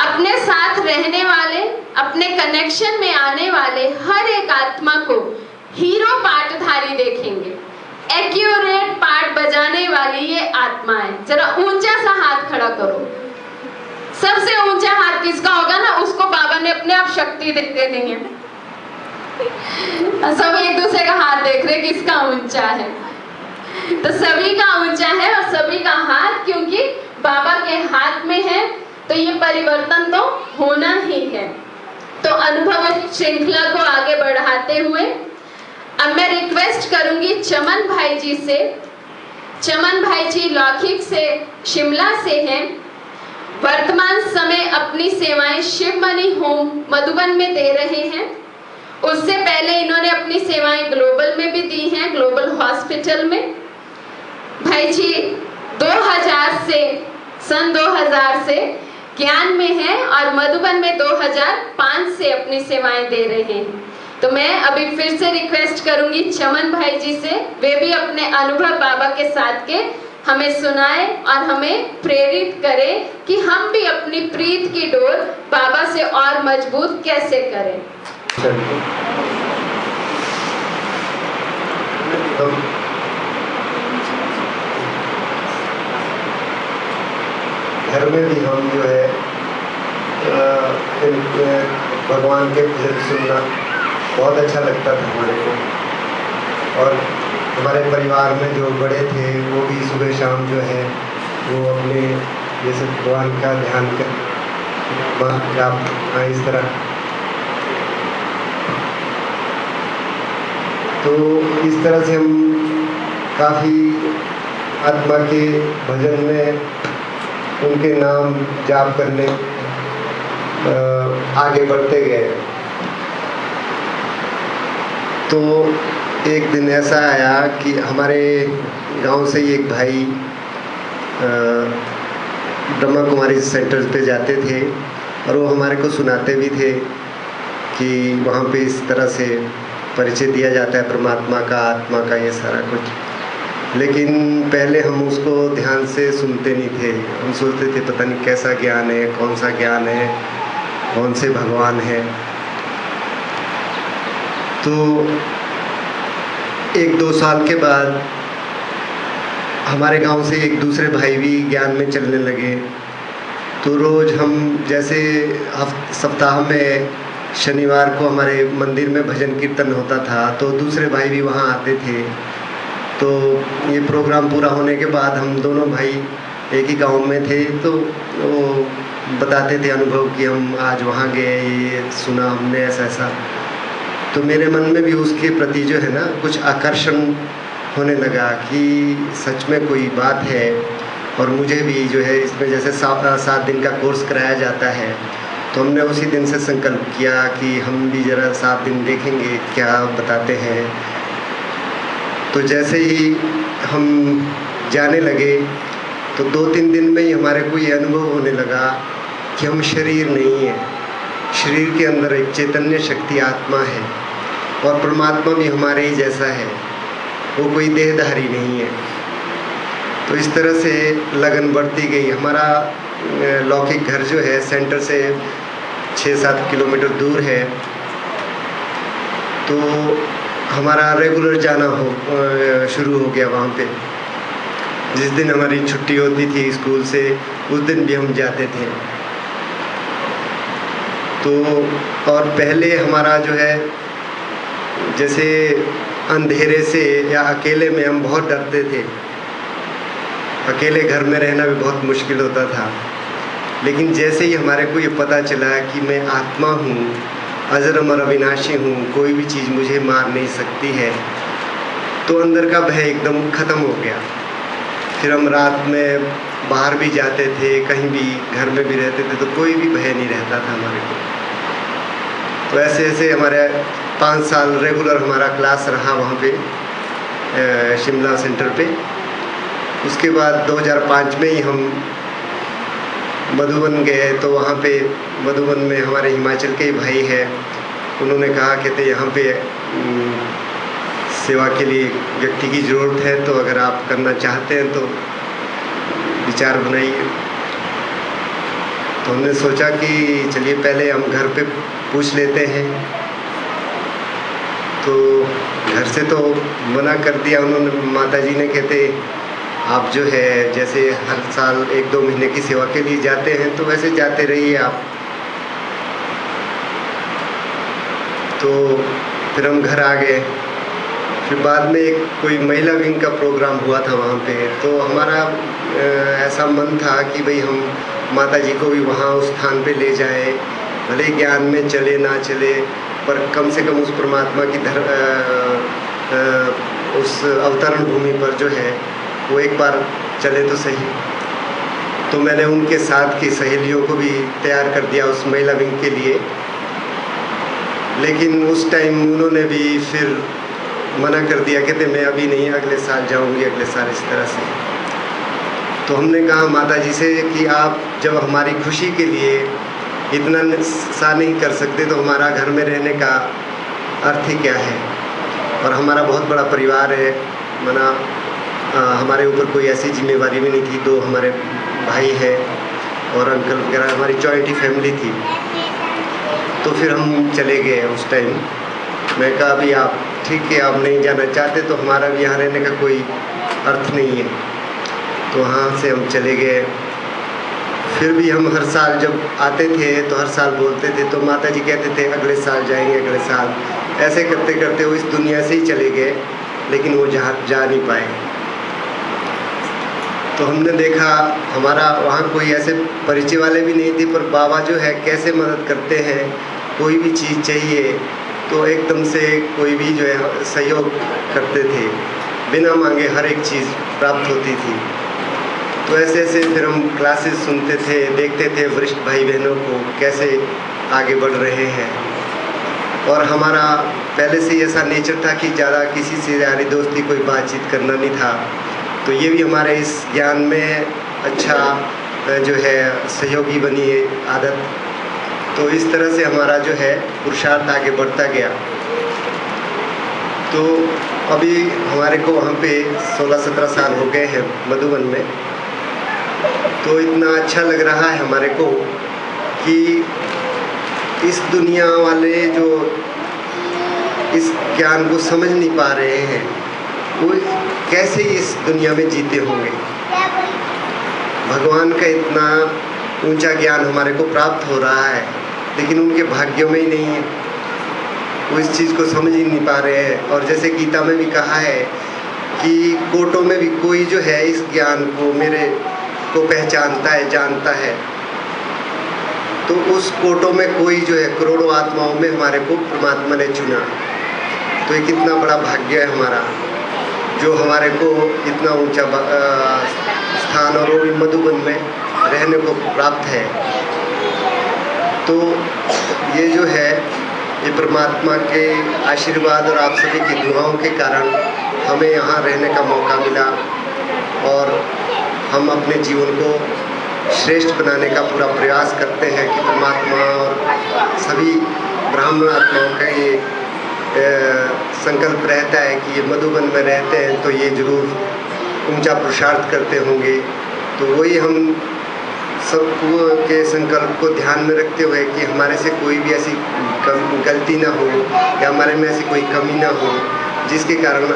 अपने साथ रहने वाले, अपने कनेक्शन में आने वाले हर एक आत्मा को हीरो पार्टधारी देखेंगे, एक्यूरेट पार्ट बजाने वाली ये आत्माएं। जरा ऊंचा सा हाथ खड़ा करो, सबसे ऊंचा हाथ किसका होगा ना उसको बाबा ने अपने आप शक्ति दे देनी है। सब एक दूसरे का हाथ देख रहे किसका ऊंचा है, तो सभी का ऊंचा है और सभी का हाथ क्योंकि बाबा के हाथ में है तो ये परिवर्तन तो होना ही है। तो अनुभव श्रृंखला को आगे बढ़ाते हुए अब मैं रिक्वेस्ट करूंगी चमन भाई जी से। चमन भाई जी लौकिक से शिमला से हैं, वर्तमान समय अपनी सेवाएं शिव मणि होम मधुबन में दे रहे हैं। उससे पहले इन्होंने अपनी सेवाएं ग्लोबल में भी दी हैं, ग्लोबल हॉस्पिटल में। भाई जी 2000 से सन 2000 से ज्ञान में है और मधुबन में 2005 से अपनी सेवाएं दे रहे हैं। तो मैं अभी फिर से रिक्वेस्ट करूंगी चमन भाई जी से, वे भी अपने अनुभव बाबा के साथ के हमें सुनाए और हमें प्रेरित करें कि हम भी अपनी प्रीत की डोर बाबा से और मजबूत कैसे करें। घर में भी हम जो है भगवान के भजन सुनना बहुत अच्छा लगता था हमारे को, और हमारे परिवार में जो बड़े थे वो भी सुबह शाम जो है वो अपने जैसे भगवान का ध्यान कर आप इस तरह, तो इस तरह से हम काफ़ी आत्मा के भजन में उनके नाम जाप करने आगे बढ़ते गए। तो एक दिन ऐसा आया कि हमारे गांव से ही एक भाई ब्रह्मा कुमारी सेंटर पे जाते थे और वो हमारे को सुनाते भी थे कि वहाँ पे इस तरह से परिचय दिया जाता है परमात्मा का, आत्मा का, ये सारा कुछ। लेकिन पहले हम उसको ध्यान से सुनते नहीं थे, हम सोचते थे पता नहीं कैसा ज्ञान है, कौन सा ज्ञान है, कौन से भगवान है। तो 1-2 साल के बाद हमारे गांव से एक दूसरे भाई भी ज्ञान में चलने लगे। तो रोज़ हम जैसे सप्ताह में शनिवार को हमारे मंदिर में भजन कीर्तन होता था, तो दूसरे भाई भी वहाँ आते थे। तो ये प्रोग्राम पूरा होने के बाद हम दोनों भाई एक ही गांव में थे, तो वो बताते थे अनुभव कि हम आज वहाँ गए, ये सुना हमने ऐसा ऐसा। तो मेरे मन में भी उसके प्रति जो है ना कुछ आकर्षण होने लगा कि सच में कोई बात है। और मुझे भी जो है इसमें जैसे 7 दिन का कोर्स कराया जाता है, तो हमने उसी दिन से संकल्प किया कि हम भी ज़रा 7 दिन देखेंगे क्या बताते हैं। तो जैसे ही हम जाने लगे तो 2-3 दिन में ही हमारे को ये अनुभव होने लगा कि हम शरीर नहीं है, शरीर के अंदर एक चैतन्य शक्ति आत्मा है और परमात्मा भी हमारे ही जैसा है, वो कोई देहधारी नहीं है। तो इस तरह से लगन बढ़ती गई। हमारा लौकिक घर जो है सेंटर से 6-7 किलोमीटर दूर है। तो हमारा रेगुलर जाना शुरू हो गया वहाँ पे। जिस दिन हमारी छुट्टी होती थी स्कूल से, उस दिन भी हम जाते थे। तो और पहले हमारा जो है, जैसे अंधेरे से या अकेले में हम बहुत डरते थे। अकेले घर में रहना भी बहुत मुश्किल होता था। लेकिन जैसे ही हमारे को ये पता चला कि मैं आत्मा हूँ, अजर अमर अविनाशी हूँ, कोई भी चीज़ मुझे मार नहीं सकती है, तो अंदर का भय एकदम ख़त्म हो गया। फिर हम रात में बाहर भी जाते थे, कहीं भी घर में भी रहते थे, तो कोई भी भय नहीं रहता था हमारे को। तो ऐसे ऐसे हमारे 5 साल रेगुलर हमारा क्लास रहा वहाँ पे शिमला सेंटर पे। उसके बाद 2005 में ही हम मधुबन गए। तो वहाँ पे मधुबन में हमारे हिमाचल के ही भाई है, उन्होंने कहा कहते यहाँ पे सेवा के लिए व्यक्ति की ज़रूरत है, तो अगर आप करना चाहते हैं तो विचार बनाइए। तो हमने सोचा कि चलिए पहले हम घर पे पूछ लेते हैं। तो घर से तो मना कर दिया उन्होंने, माताजी ने, कहते आप जो है जैसे हर साल 1-2 महीने की सेवा के लिए जाते हैं तो वैसे जाते रहिए आप। तो फिर हम घर आ गए। फिर बाद में एक कोई महिला विंग का प्रोग्राम हुआ था वहाँ पे। तो हमारा ऐसा मन था कि भाई हम माता जी को भी वहाँ उस स्थान पे ले जाएं, भले ज्ञान में चले ना चले, पर कम से कम उस परमात्मा की उस अवतरण भूमि पर जो है वो एक बार चले तो सही। तो मैंने उनके साथ की सहेलियों को भी तैयार कर दिया उस महिला विंग के लिए। लेकिन उस टाइम उन्होंने भी फिर मना कर दिया, कहते मैं अभी नहीं, अगले साल जाऊंगी, अगले साल, इस तरह से। तो हमने कहा माता जी से कि आप जब हमारी खुशी के लिए इतना सा नहीं कर सकते तो हमारा घर में रहने का अर्थ ही क्या है। और हमारा बहुत बड़ा परिवार है, मना हमारे ऊपर कोई ऐसी जिम्मेवारी भी नहीं थी। 2 हमारे भाई हैं और अंकल वगैरह, हमारी जॉइंट ही फैमिली थी। तो फिर हम चले गए उस टाइम। मैं कहा अभी आप ठीक है, आप नहीं जाना चाहते तो हमारा भी यहाँ रहने का कोई अर्थ नहीं है। तो वहाँ से हम चले गए। फिर भी हम हर साल जब आते थे तो हर साल बोलते थे, तो माता जी कहते थे अगले साल जाएंगे, अगले साल। ऐसे करते करते वो इस दुनिया से ही चले गए, लेकिन वो जा नहीं पाए। तो हमने देखा हमारा वहाँ कोई ऐसे परिचय वाले भी नहीं थे, पर बाबा जो है कैसे मदद करते हैं। कोई भी चीज़ चाहिए तो एकदम से कोई भी जो है सहयोग करते थे, बिना मांगे हर एक चीज़ प्राप्त होती थी। तो ऐसे ऐसे फिर हम क्लासेस सुनते थे, देखते थे वरिष्ठ भाई बहनों को कैसे आगे बढ़ रहे हैं। और हमारा पहले से ऐसा नेचर था कि ज़्यादा किसी से यारी दोस्ती कोई बातचीत करना नहीं था। तो ये भी हमारे इस ज्ञान में अच्छा जो है सहयोगी बनी है आदत। तो इस तरह से हमारा जो है पुरुषार्थ आगे बढ़ता गया। तो अभी हमारे को वहाँ पे 16-17 साल हो गए हैं मधुबन में। तो इतना अच्छा लग रहा है हमारे को कि इस दुनिया वाले जो इस ज्ञान को समझ नहीं पा रहे हैं, वो कैसे इस दुनिया में जीते होंगे। भगवान का इतना ऊंचा ज्ञान हमारे को प्राप्त हो रहा है, लेकिन उनके भाग्यों में ही नहीं है। वो इस चीज़ को समझ ही नहीं पा रहे हैं। और जैसे गीता में भी कहा है कि कोटों में भी कोई जो है इस ज्ञान को, मेरे को पहचानता है, जानता है। तो उस कोटों में कोई जो है, करोड़ों आत्माओं में हमारे को परमात्मा ने चुना। तो ये कितना बड़ा भाग्य है हमारा, जो हमारे को इतना ऊंचा स्थान और वो भी मधुबन में रहने को प्राप्त है। तो ये जो है ये परमात्मा के आशीर्वाद और आप सभी की दुआओं के कारण हमें यहाँ रहने का मौका मिला। और हम अपने जीवन को श्रेष्ठ बनाने का पूरा प्रयास करते हैं कि परमात्मा और सभी ब्राह्मण आत्माओं का ये संकल्प रहता है कि ये मधुबन में रहते हैं तो ये जरूर ऊंचा पुरुषार्थ करते होंगे। तो वही हम सबको के संकल्प को ध्यान में रखते हुए कि हमारे से कोई भी ऐसी गलती ना हो या हमारे में ऐसी कोई कमी ना हो जिसके कारण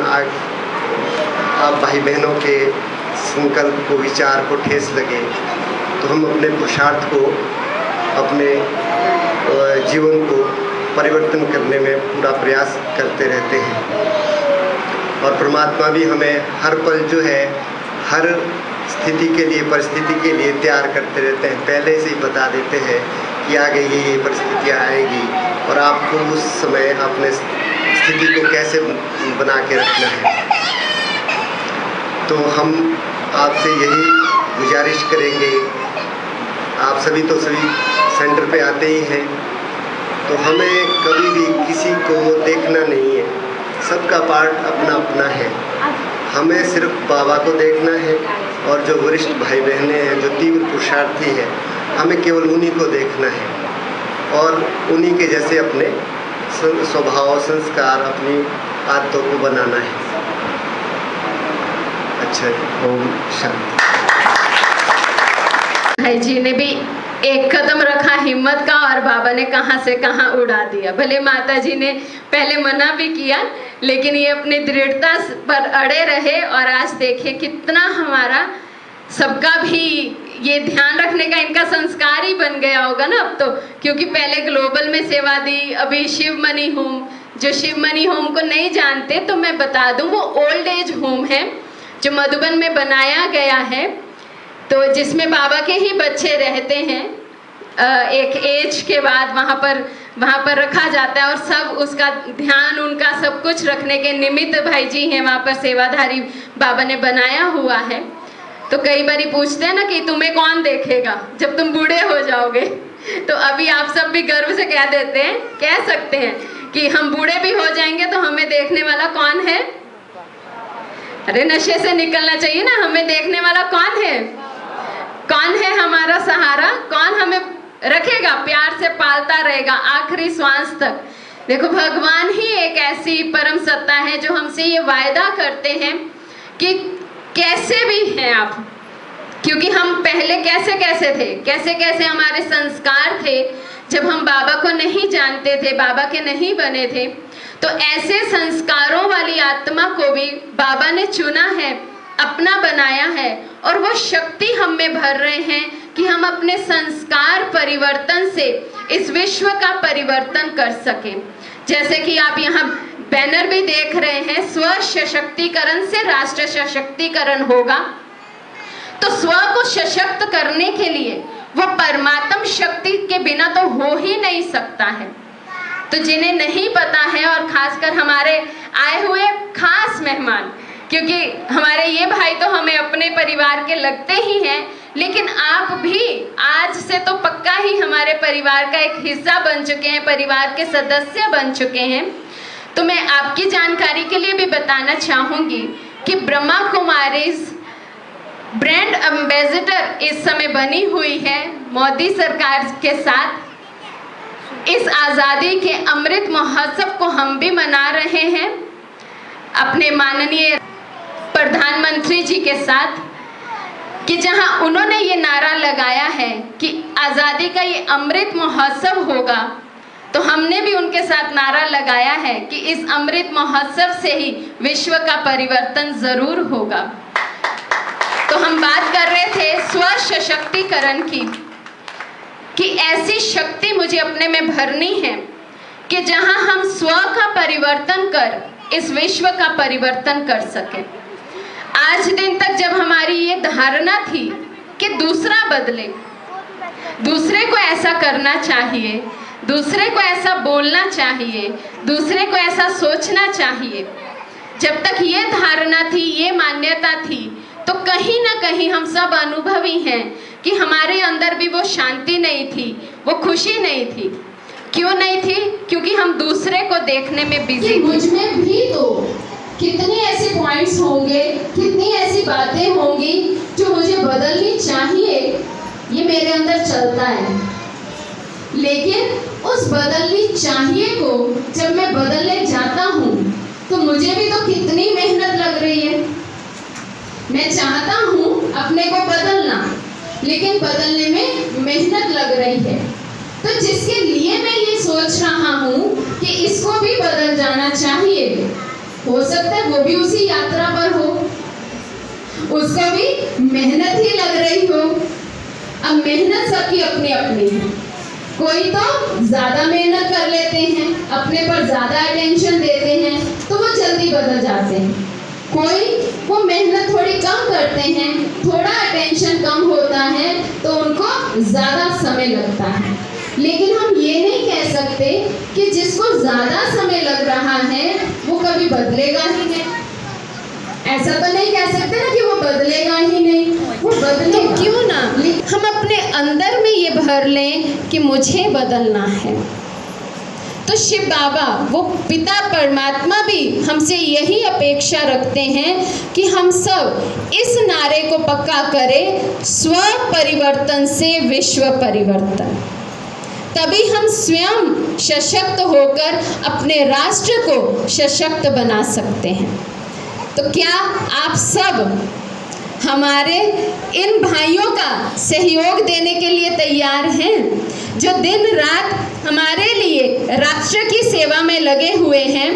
आप भाई बहनों के संकल्प को, विचार को ठेस लगे। तो हम अपने पुरुषार्थ को, अपने जीवन को परिवर्तन करने में पूरा प्रयास करते रहते हैं। और परमात्मा भी हमें हर पल जो है, हर स्थिति के लिए, परिस्थिति के लिए तैयार करते रहते हैं। पहले से ही बता देते हैं कि आगे ये परिस्थितियाँ आएगी और आपको उस समय अपने स्थिति को कैसे बना के रखना है। तो हम आपसे यही गुजारिश करेंगे, आप सभी तो सभी सेंटर पे आते ही हैं, तो हमें कभी भी किसी को देखना नहीं है। सबका पार्ट अपना अपना है। हमें सिर्फ बाबा को देखना है और जो वरिष्ठ भाई बहनें हैं, जो तीव्र पुरुषार्थी है, हमें केवल उन्हीं को देखना है और उन्हीं के जैसे अपने स्वभाव, संस्कार, अपनी आदतों को बनाना है। अच्छा, ओम शांति। भाई जी ने भी एक कदम रखा हिम्मत का और बाबा ने कहां से कहां उड़ा दिया। भले माता जी ने पहले मना भी किया, लेकिन ये अपनी दृढ़ता पर अड़े रहे और आज देखिए कितना हमारा सबका भी ये ध्यान रखने का इनका संस्कार ही बन गया होगा ना अब तो, क्योंकि पहले ग्लोबल में सेवा दी, अभी शिव मनी होम। जो शिव मनी होम को नहीं जानते तो मैं बता दूं, वो ओल्ड एज होम है जो मधुबन में बनाया गया है, तो जिसमें बाबा के ही बच्चे रहते हैं। एक एज के बाद वहाँ पर रखा जाता है और सब उसका ध्यान, उनका सब कुछ रखने के निमित्त भाई जी हैं वहाँ पर सेवाधारी बाबा ने बनाया हुआ है। तो कई बार पूछते हैं ना कि तुम्हें कौन देखेगा जब तुम बूढ़े हो जाओगे, तो अभी आप सब भी गर्व से कह देते हैं, कह सकते हैं कि हम बूढ़े भी हो जाएंगे तो हमें देखने वाला कौन है। अरे नशे से निकलना चाहिए ना, हमें देखने वाला कौन है? कौन है हमारा सहारा? कौन हमें रखेगा, प्यार से पालता रहेगा आखिरी श्वास तक? देखो, भगवान ही एक ऐसी परम सत्ता है जो हमसे ये वायदा करते हैं कि कैसे भी हैं आप, क्योंकि हम पहले कैसे कैसे थे, कैसे कैसे हमारे संस्कार थे जब हम बाबा को नहीं जानते थे, बाबा के नहीं बने थे। तो ऐसे संस्कारों वाली आत्मा को भी बाबा ने चुना है, अपना बनाया है, और वो शक्ति हम में भर रहे हैं कि हम अपने संस्कार परिवर्तन से इस विश्व का परिवर्तन कर सकें। जैसे कि आप यहाँ बैनर भी देख रहे हैं, स्व सशक्तिकरण से राष्ट्र सशक्तिकरण होगा। तो स्व को सशक्त करने के लिए वो परमात्म शक्ति के बिना तो हो ही नहीं सकता है। तो जिन्हें नहीं पता है, और खासकर हमारे आए हुए खास मेहमान, क्योंकि हमारे ये भाई तो हमें अपने परिवार के लगते ही हैं, लेकिन आप भी आज से तो पक्का ही हमारे परिवार का एक हिस्सा बन चुके हैं, परिवार के सदस्य बन चुके हैं। तो मैं आपकी जानकारी के लिए भी बताना चाहूँगी कि ब्रह्मा कुमारीज ब्रांड एम्बेसडर इस समय बनी हुई है मोदी सरकार के साथ। इस आज़ादी के अमृत महोत्सव को हम भी मना रहे हैं अपने माननीय प्रधानमंत्री जी के साथ, कि जहां उन्होंने ये नारा लगाया है कि आज़ादी का ये अमृत महोत्सव होगा, तो हमने भी उनके साथ नारा लगाया है कि इस अमृत महोत्सव से ही विश्व का परिवर्तन जरूर होगा। तो हम बात कर रहे थे स्व सशक्तिकरण की, कि ऐसी शक्ति मुझे अपने में भरनी है कि जहां हम स्व का परिवर्तन कर इस विश्व का परिवर्तन कर सकें। आज दिन तक जब हमारी ये धारणा थी कि दूसरा बदले, दूसरे को ऐसा करना चाहिए, दूसरे को ऐसा बोलना चाहिए, दूसरे को ऐसा सोचना चाहिए, जब तक ये धारणा थी, ये मान्यता थी, तो कहीं ना कहीं हम सब अनुभवी हैं कि हमारे अंदर भी वो शांति नहीं थी, वो खुशी नहीं थी। क्यों नहीं थी? क्योंकि हम दूसरे को देखने में बिजी थे। मुझ में भी तो कितने ऐसे पॉइंट्स होंगे, कितनी ऐसी बातें होंगी जो मुझे बदलनी चाहिए, ये मेरे अंदर चलता है। लेकिन उस बदलनी चाहिए को जब मैं बदलने जाता हूँ तो मुझे भी तो कितनी मेहनत लग रही है। मैं चाहता हूँ अपने को बदलना, लेकिन बदलने में रही है। तो जिसके लिए मैं ये सोच रहा हूँ कि इसको भी बदल जाना चाहिए, हो सकता है वो भी उसी यात्रा पर हो, उसको भी मेहनत ही लग रही हो। अब मेहनत सबकी अपनी अपनी है, कोई तो ज्यादा मेहनत कर लेते हैं, अपने पर ज्यादा अटेंशन देते हैं तो वो जल्दी बदल जाते हैं, कोई वो मेहनत थोड़ी कम करते हैं, थोड़ा अटेंशन कम होता है तो उनको ज्यादा समय लगता है। लेकिन हम ये नहीं कह सकते कि जिसको ज्यादा समय लग रहा है वो कभी बदलेगा ही नहीं। ऐसा तो नहीं कह सकते ना कि वो बदलेगा ही नहीं, वो बदले तो क्यों ना हम अपने अंदर में ये भर लें कि मुझे बदलना है। तो शिव बाबा वो पिता परमात्मा भी हमसे यही अपेक्षा रखते हैं कि हम सब इस नारे को पक्का करें, स्व परिवर्तन से विश्व परिवर्तन। तभी हम स्वयं सशक्त होकर अपने राष्ट्र को सशक्त बना सकते हैं। तो क्या आप सब हमारे इन भाइयों का सहयोग देने के लिए तैयार हैं, जो दिन रात हमारे लिए राष्ट्र की सेवा में लगे हुए हैं?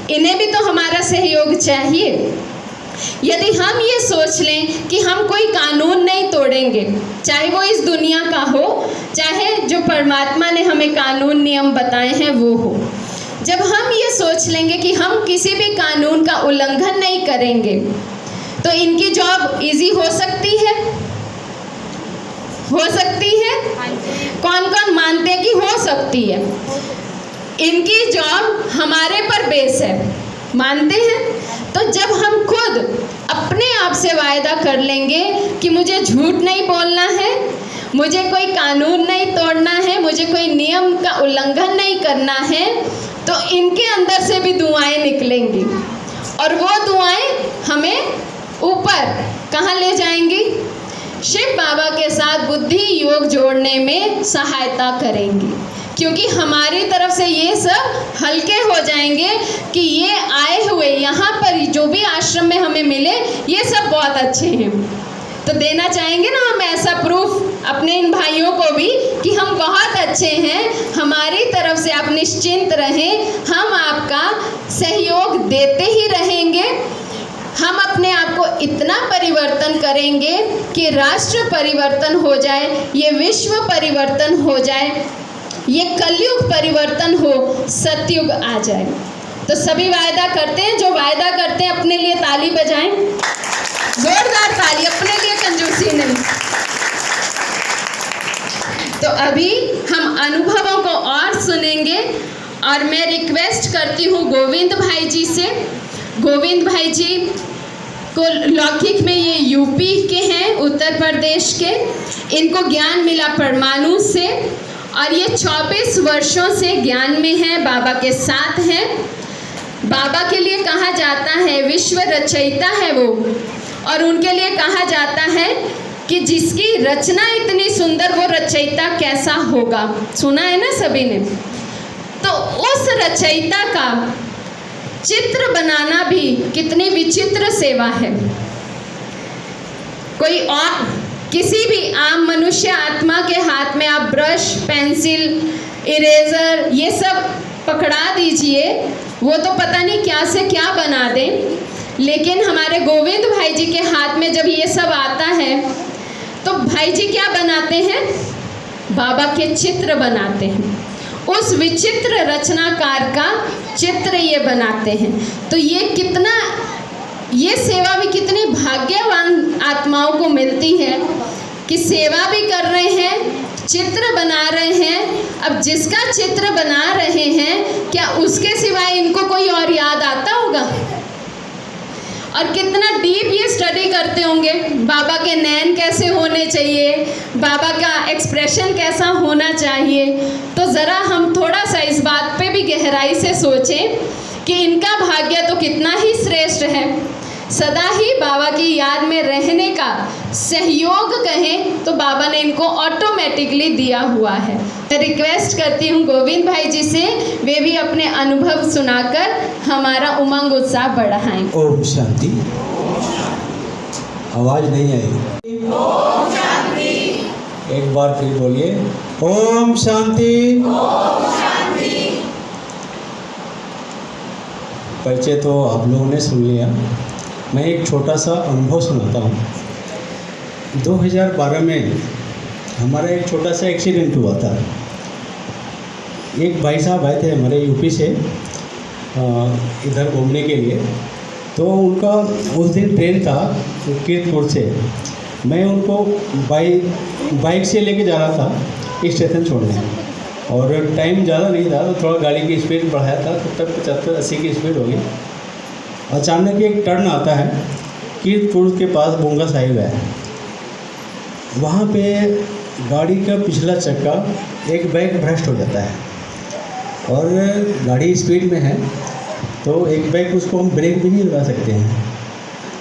इन्हें भी तो हमारा सहयोग चाहिए। यदि हम ये सोच लें कि हम कोई कानून नहीं तोड़ेंगे, चाहे वो इस दुनिया का हो, चाहे जो परमात्मा ने हमें कानून नियम बताए हैं वो हो, जब हम ये सोच लेंगे कि हम किसी भी कानून का उल्लंघन नहीं करेंगे तो इनकी जॉब इजी हो सकती है, हो सकती है। कौन कौन मानते हैं कि हो सकती है? इनकी जॉब हमारे पर बेस है, मानते हैं? तो जब हम खुद अपने आप से वायदा कर लेंगे कि मुझे झूठ नहीं बोलना है, मुझे कोई कानून नहीं तोड़ना है, मुझे कोई नियम का उल्लंघन नहीं करना है, तो इनके अंदर से भी दुआएं निकलेंगी और वो दुआएं हमें ऊपर कहाँ ले जाएंगी? शिव बाबा के साथ बुद्धि योग जोड़ने में सहायता करेंगी, क्योंकि हमारी तरफ से ये सब हल्के हो जाएंगे कि ये आए हुए यहाँ पर जो भी आश्रम में हमें मिले ये सब बहुत अच्छे हैं। तो देना चाहेंगे ना हम ऐसा प्रूफ अपने इन भाइयों को भी कि हम बहुत अच्छे हैं, हमारी तरफ से आप निश्चिंत रहें, हम आपका सहयोग देते ही रहेंगे। हम अपने आप को इतना परिवर्तन करेंगे कि राष्ट्र परिवर्तन हो जाए, ये विश्व परिवर्तन हो जाए, ये कलयुग परिवर्तन हो, सतयुग आ जाए। तो सभी वायदा करते हैं, जो वायदा करते हैं अपने लिए ताली बजाएं, जोरदार ताली, अपने लिए कंजूसी नहीं। तो अभी हम अनुभवों को और सुनेंगे और मैं रिक्वेस्ट करती हूँ गोविंद भाई जी से। गोविंद भाई जी को लौकिक में ये यूपी के हैं, उत्तर प्रदेश के, इनको ज्ञान मिला परमाणु से और ये 24 वर्षों से ज्ञान में हैं, बाबा के साथ हैं। बाबा के लिए कहा जाता है विश्व रचयिता है वो, और उनके लिए कहा जाता है कि जिसकी रचना इतनी सुंदर वो रचयिता कैसा होगा। सुना है ना सभी ने? तो उस रचयिता का चित्र बनाना भी कितनी विचित्र सेवा है। कोई और किसी भी आम मनुष्य आत्मा के हाथ में आप ब्रश, पेंसिल, इरेजर ये सब पकड़ा दीजिए, वो तो पता नहीं क्या से क्या बना दें। लेकिन हमारे गोविंद भाई जी के हाथ में जब ये सब आता है तो भाई जी क्या बनाते हैं? बाबा के चित्र बनाते हैं, उस विचित्र रचनाकार का चित्र ये बनाते हैं। तो ये सेवा भी कितनी भाग्यवान आत्माओं को मिलती है कि सेवा भी कर रहे हैं, चित्र बना रहे हैं। अब जिसका चित्र बना रहे हैं, क्या उसके सिवाय इनको कोई और याद आता होगा? और कितना डीप ये स्टडी करते होंगे, बाबा के नैन कैसे होने चाहिए, बाबा का एक्सप्रेशन कैसा होना चाहिए। तो ज़रा हम थोड़ा सा इस बात पे भी गहराई से सोचें कि इनका भाग्य तो कितना ही श्रेष्ठ है। सदा ही बाबा की याद में रहने का सहयोग कहें तो बाबा ने इनको ऑटोमेटिकली दिया हुआ है। मैं रिक्वेस्ट करती हूँ गोविंद भाई जी से, वे भी अपने अनुभव सुनाकर हमारा उमंग उत्साह बढ़ाएं। ओम शांति। आवाज नहीं आई। ओम शांति। एक बार फिर बोलिए ओम शांति। परिचय तो आप लोगों ने सुन लिया। मैं एक छोटा सा अनुभव सुनाता हूँ। 2012 में हमारा एक छोटा सा एक्सीडेंट हुआ था। एक भाई साहब आए थे हमारे यूपी से इधर घूमने के लिए। तो उनका उस दिन ट्रेन था कीरतपुर से। मैं उनको बाइक से लेके जा रहा था स्टेशन छोड़ने, और टाइम ज़्यादा नहीं था तो थोड़ा गाड़ी की स्पीड बढ़ाया था, तब तक 75-80 की स्पीड होगी। अचानक एक टर्न आता है कीरतपुर के पास, बोंगा साहिब है। वहाँ पे गाड़ी का पिछला चक्का एक बैग भ्रष्ट हो जाता है, और गाड़ी स्पीड में है तो एक बैग उसको हम ब्रेक भी नहीं लगा सकते हैं।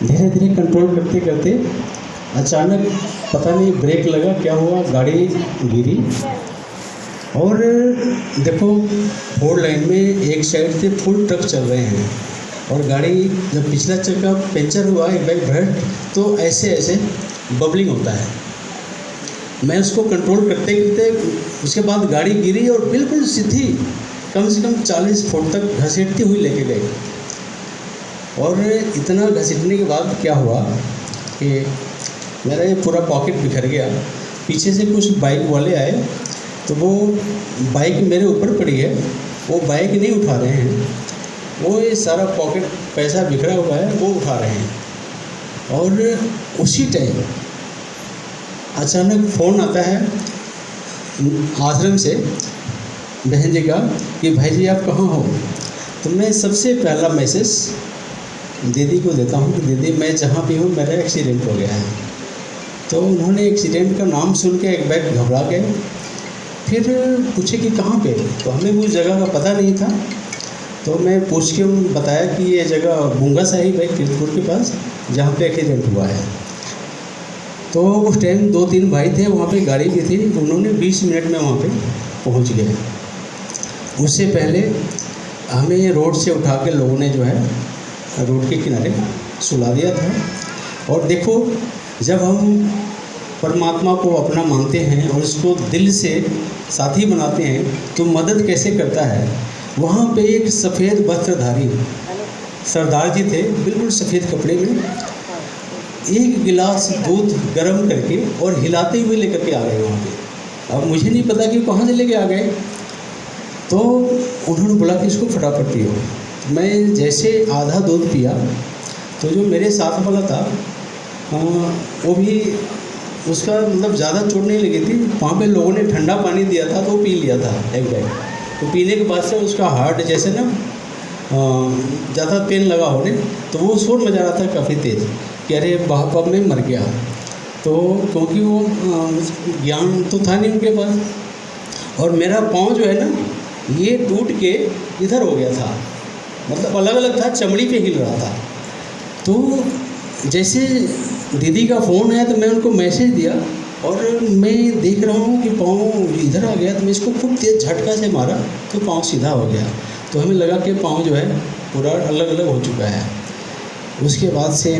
धीरे धीरे कंट्रोल करते करते अचानक पता नहीं ब्रेक लगा, क्या हुआ, गाड़ी गिरी। और देखो 4 लाइन में एक साइड से फुल ट्रक चल रहे हैं, और गाड़ी जब पिछला चक्का पंचर हुआ, एक बैग भ्रष्ट, तो ऐसे ऐसे बबलिंग होता है। मैं उसको कंट्रोल करते करते उसके बाद गाड़ी गिरी और बिल्कुल सीधी कम से कम 40 फुट तक घसीटती हुई लेके गई। और इतना घसीटने के बाद क्या हुआ कि मेरा ये पूरा पॉकेट बिखर गया। पीछे से कुछ बाइक वाले आए तो वो बाइक मेरे ऊपर पड़ी है, वो बाइक नहीं उठा रहे हैं, वो ये सारा पॉकेट पैसा बिखरा हुआ है वो उठा रहे हैं। और उसी टाइम अचानक फ़ोन आता है आश्रम से बहन जी का कि भाई जी आप कहाँ हो। तो मैं सबसे पहला मैसेज दीदी को देता हूँ कि दीदी मैं जहाँ भी हूँ मेरा एक्सीडेंट हो गया है। तो उन्होंने एक्सीडेंट का नाम सुन के एक बैग घबरा गए। फिर पूछे कि कहाँ पे, तो हमें उस जगह का पता नहीं था। तो मैं पूछ के बताया कि ये जगह बोंगा साहिब है कीरतपुर के पास, जहाँ पे एक्सीडेंट हुआ है। तो उस टाइम 2-3 भाई थे वहाँ पे, गाड़ी भी थी, उन्होंने 20 मिनट में वहाँ पे पहुँच गए। उससे पहले हमें रोड से उठा के लोगों ने जो है रोड के किनारे सुला दिया था। और देखो जब हम परमात्मा को अपना मानते हैं और उसको दिल से साथी बनाते हैं तो मदद कैसे करता है। वहाँ पे एक सफ़ेद वस्त्रधारी सरदार जी थे, बिल्कुल सफ़ेद कपड़े में, एक गिलास दूध गर्म करके और हिलाते हुए लेकर के आ गए वहाँ पे। अब मुझे नहीं पता कि कहाँ से लेके आ गए। तो उन्होंने बोला कि इसको फटाफट पियो। मैं जैसे आधा दूध पिया तो जो मेरे साथ वाला था वो भी, उसका मतलब ज़्यादा चोट नहीं लगी थी। वहाँ पे लोगों ने ठंडा पानी दिया था तो वो पी लिया था एक बैग। तो पीने के बाद से उसका हार्ट जैसे ना ज़्यादा पेन लगा होने, तो वो शोर मचा रहा था काफ़ी तेज़ कि अरे बाप में मर गया। तो क्योंकि वो ज्ञान तो था नहीं उनके पास, और मेरा पाँव जो है ना ये टूट के इधर हो गया था, मतलब अलग अलग था, चमड़ी पे हिल रहा था। तो जैसे दीदी का फ़ोन आया तो मैं उनको मैसेज दिया, और मैं देख रहा हूँ कि पाँव इधर आ गया। तो मैं इसको खूब तेज़ झटका से मारा तो पाँव सीधा हो गया। तो हमें लगा कि पाँव जो है पूरा अलग अलग हो चुका है। उसके बाद से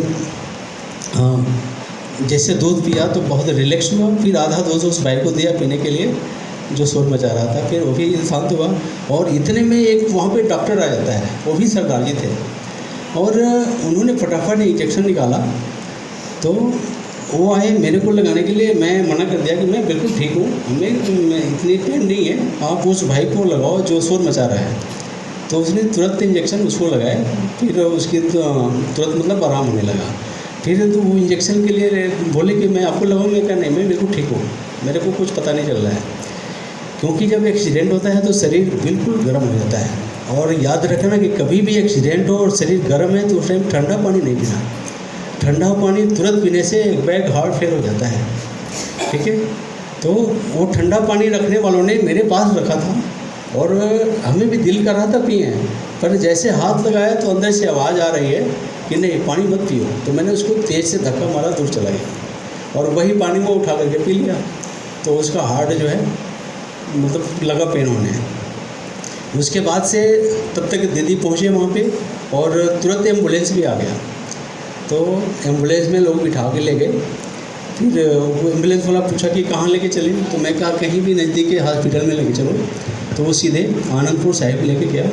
जैसे दूध पिया तो बहुत रिलैक्स हुआ। फिर आधा दूध उस भाई को दिया पीने के लिए जो शोर मचा रहा था, फिर वो भी शांत हुआ। और इतने में एक वहाँ पे डॉक्टर आ जाता है, वो भी सरदार जी थे, और उन्होंने फटाफट इंजेक्शन निकाला। तो वो आए मेरे को लगाने के लिए, मैं मना कर दिया कि मैं बिल्कुल ठीक हूँ, हमें इतनी पेन नहीं है, आप उस भाई को लगाओ जो शोर मचा रहा है। तो उसने तुरंत इंजेक्शन उसको लगाया, फिर उसकी तुरंत मतलब आराम होने लगा। फिर तो वो इंजेक्शन के लिए बोले कि मैं आपको लगाऊँ, मैं क्या नहीं, मैं बिल्कुल ठीक हूँ, मेरे को कुछ पता नहीं चल रहा है। क्योंकि जब एक्सीडेंट होता है तो शरीर बिल्कुल गर्म हो जाता है। और याद रखना कि कभी भी एक्सीडेंट हो और शरीर गर्म है तो उस टाइम ठंडा पानी नहीं पीना। ठंडा पानी तुरंत पीने से एक बैग हार्ट फेल हो जाता है, ठीक है। तो वो ठंडा पानी रखने वालों ने मेरे पास रखा था, और हमें भी दिल कर रहा था पिए, पर जैसे हाथ लगाया तो अंदर से आवाज़ आ रही है कि नहीं पानी मत पियो। तो मैंने उसको तेज़ से धक्का मारा, दूर चला गया, और वही पानी वो उठा करके पी लिया। तो उसका हार्ट जो है मतलब लगा पेन होने। उसके बाद से तब तक दीदी पहुँचे वहाँ पे, और तुरंत एम्बुलेंस भी आ गया। तो एम्बुलेंस में लोग बिठा के ले गए। फिर वो एम्बुलेंस वाला पूछा कि कहाँ लेके चले, तो मैं कहा कहीं भी नज़दीक के हॉस्पिटल में लेके चलो। तो वो सीधे आनंदपुर साहिब लेके गया।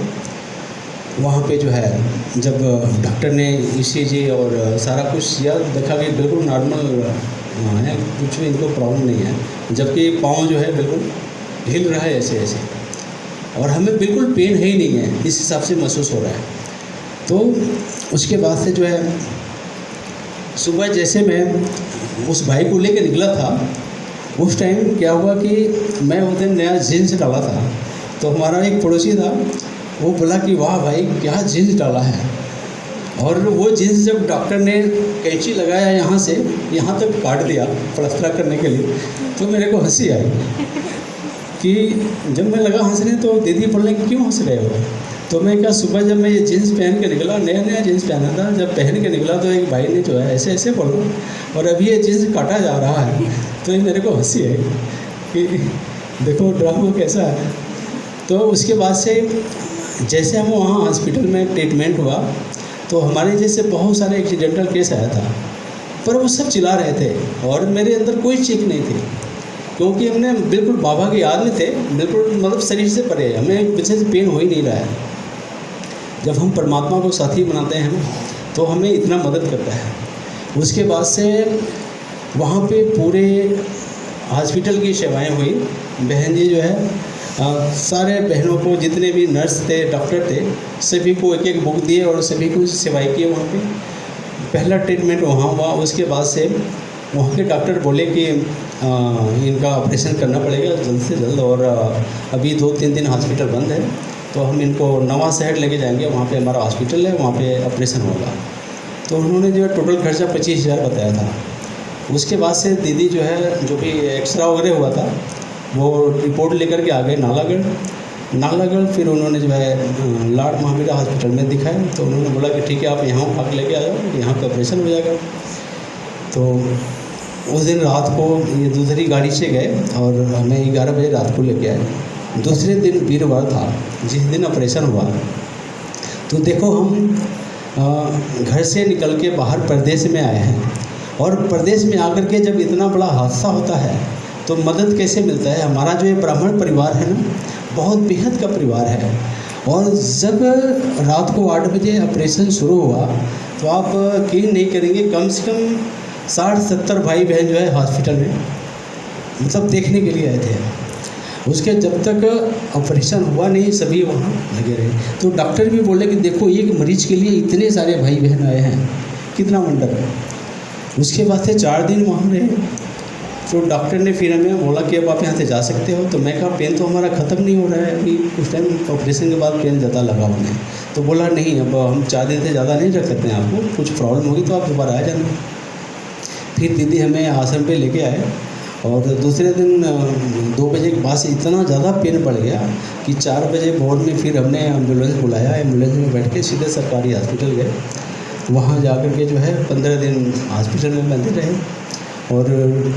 वहाँ पे जो है जब डॉक्टर ने ECG और सारा कुछ किया, देखा कि बिल्कुल नॉर्मल है, कुछ भी इनको प्रॉब्लम नहीं है, जबकि पाँव जो है बिल्कुल हिल रहा है ऐसे ऐसे, और हमें बिल्कुल पेन है ही नहीं है, इस हिसाब से महसूस हो रहा है। तो उसके बाद से जो है सुबह जैसे मैं उस भाई को लेके निकला था, उस टाइम क्या हुआ कि मैं उस दिन नया जीन्स डाला था। तो हमारा एक पड़ोसी था, वो बोला कि वाह भाई क्या जीन्स डाला है। और वो जीन्स जब डॉक्टर ने कैंची लगाया यहाँ से यहाँ तक काट दिया प्लास्टर करने के लिए, तो मेरे को हंसी आई कि जब मैं लगा हंसने तो दीदी बोलने कि क्यों हंस रहे हो। तो मैं क्या, सुबह जब मैं ये जीन्स पहन के निकला, नया नया जीन्स पहना था, जब पहन के निकला तो एक भाई ने जो है ऐसे ऐसे बोला, और अभी ये जीन्स काटा जा रहा है। तो ये मेरे को हंसी है कि देखो ड्रामा कैसा है। तो उसके बाद से जैसे हम वहाँ हॉस्पिटल में ट्रीटमेंट हुआ, तो हमारे जैसे बहुत सारे एक्सीडेंटल केस आया था, पर वो सब चिल्ला रहे थे और मेरे अंदर कोई चीख नहीं थी, क्योंकि हमने बिल्कुल बाबा की याद में थे, बिल्कुल मतलब शरीर से परे, हमें पीछे से पेन हो ही नहीं रहा है। जब हम परमात्मा को साथी बनाते हैं ना, तो हमें इतना मदद करता है। उसके बाद से वहाँ पे पूरे हॉस्पिटल की सेवाएं हुई। बहन जी जो है सारे बहनों को, जितने भी नर्स थे, डॉक्टर थे, सभी को एक एक बुक दिए और सभी को सेवाएं किए। वहाँ पे पहला ट्रीटमेंट वहाँ हुआ। उसके बाद से वहाँ के डॉक्टर बोले कि इनका ऑपरेशन करना पड़ेगा जल्द से जल्द, और अभी 2-3 दिन हॉस्पिटल बंद है, तो हम इनको नवा शहर लेके जाएंगे, वहाँ पे हमारा हॉस्पिटल है, वहाँ पे ऑपरेशन होगा। तो उन्होंने जो है टोटल खर्चा 25,000 बताया था। उसके बाद से दीदी जो है, जो भी एक्सरा वगैरह हुआ था, वो रिपोर्ट लेकर के आ गए नालागढ़। फिर उन्होंने जो है लॉर्ड महावीरा हॉस्पिटल में दिखाया, तो उन्होंने बोला कि ठीक है आप यहाँ आके लेके आ जाओ, यहाँ पे ऑपरेशन हो जाएगा। तो उस दिन रात को ये दूसरी गाड़ी से गए और हमें 11 बजे रात को लेके आए। दूसरे दिन वीरवार था, जिस दिन ऑपरेशन हुआ। तो देखो हम घर से निकल के बाहर प्रदेश में आए हैं, और प्रदेश में आकर के जब इतना बड़ा हादसा होता है तो मदद कैसे मिलता है। हमारा जो ये ब्राह्मण परिवार है ना, बहुत बेहद का परिवार है। और जब रात को 8 बजे ऑपरेशन शुरू हुआ, तो आप यकीन नहीं करेंगे, कम से कम 60-70 भाई बहन जो है हॉस्पिटल में मतलब देखने के लिए आए थे। उसके जब तक ऑपरेशन हुआ नहीं, सभी वहाँ लगे रहे। तो डॉक्टर भी बोले कि देखो एक मरीज के लिए इतने सारे भाई बहन आए हैं, कितना वंडर है। उसके बाद से 4 दिन वहाँ रहे। तो डॉक्टर ने फिर हमें बोला कि अब आप यहाँ से जा सकते हो। तो मैं कहा पेन तो हमारा ख़त्म नहीं हो रहा है अभी, उस टाइम ऑपरेशन के बाद पेन ज़्यादा लगा उन्हें। तो बोला नहीं, अब हम 4 दिन से ज़्यादा नहीं रख सकते हैं आपको, कुछ प्रॉब्लम होगी तो आप दोबारा आ जाना। फिर दीदी हमें आश्रम पे लेके आए, और दूसरे दिन 2 बजे के बाद से इतना ज़्यादा पेन बढ़ गया कि 4 बजे भोर में फिर हमने एम्बुलेंस बुलाया। एम्बुलेंस में बैठ के सीधे सरकारी हॉस्पिटल गए। वहाँ जाकर के जो है 15 दिन हॉस्पिटल में बंदे रहे, और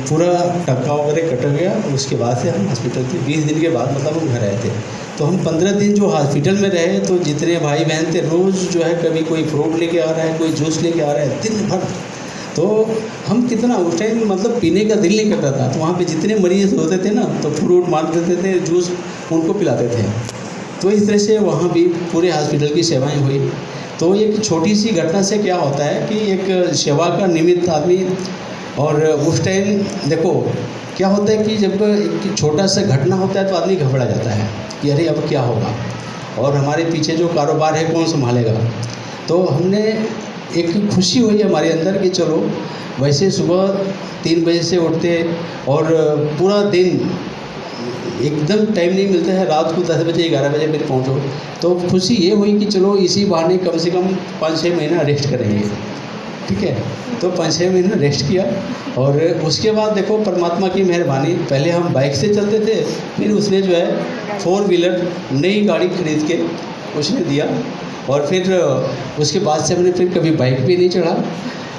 पूरा टक्का वगैरह कट गया। उसके बाद से हम हॉस्पिटल थे। 20 दिन के बाद मतलब हम घर आए थे। तो हम 15 दिन जो हॉस्पिटल में रहे, तो जितने भाई बहन थे, रोज़ जो है कभी कोई फ्रूट लेके आ रहा है, कोई जूस लेके आ रहा है, दिन भर। तो हम कितना उस टाइम मतलब पीने का दिल नहीं करता था। तो वहाँ पे जितने मरीज होते थे ना, तो फ्रूट मार देते थे, जूस उनको पिलाते थे। तो इस तरह से वहाँ भी पूरे हॉस्पिटल की सेवाएं हुई। तो एक छोटी सी घटना से क्या होता है कि एक सेवा का निमित्त आदमी, और उस टाइम देखो क्या होता है कि जब एक छोटा सा घटना होता है तो आदमी घबरा जाता है कि अरे अब क्या होगा, और हमारे पीछे जो कारोबार है कौन संभालेगा। तो हमने एक खुशी हुई हमारे अंदर कि चलो, वैसे सुबह 3 बजे से उठते और पूरा दिन एकदम टाइम नहीं मिलता है, रात को 10 बजे 11 बजे फिर पहुँचो। तो खुशी ये हुई कि चलो इसी बहाने कम से कम 5-6 महीना रेस्ट करेंगे, ठीक है। तो 5-6 महीना रेस्ट किया, और उसके बाद देखो परमात्मा की मेहरबानी, पहले हम बाइक से चलते थे, फिर उसने जो है 4 व्हीलर नई गाड़ी खरीद के उसने दिया, और फिर उसके बाद से हमने फिर कभी बाइक पे नहीं चढ़ा।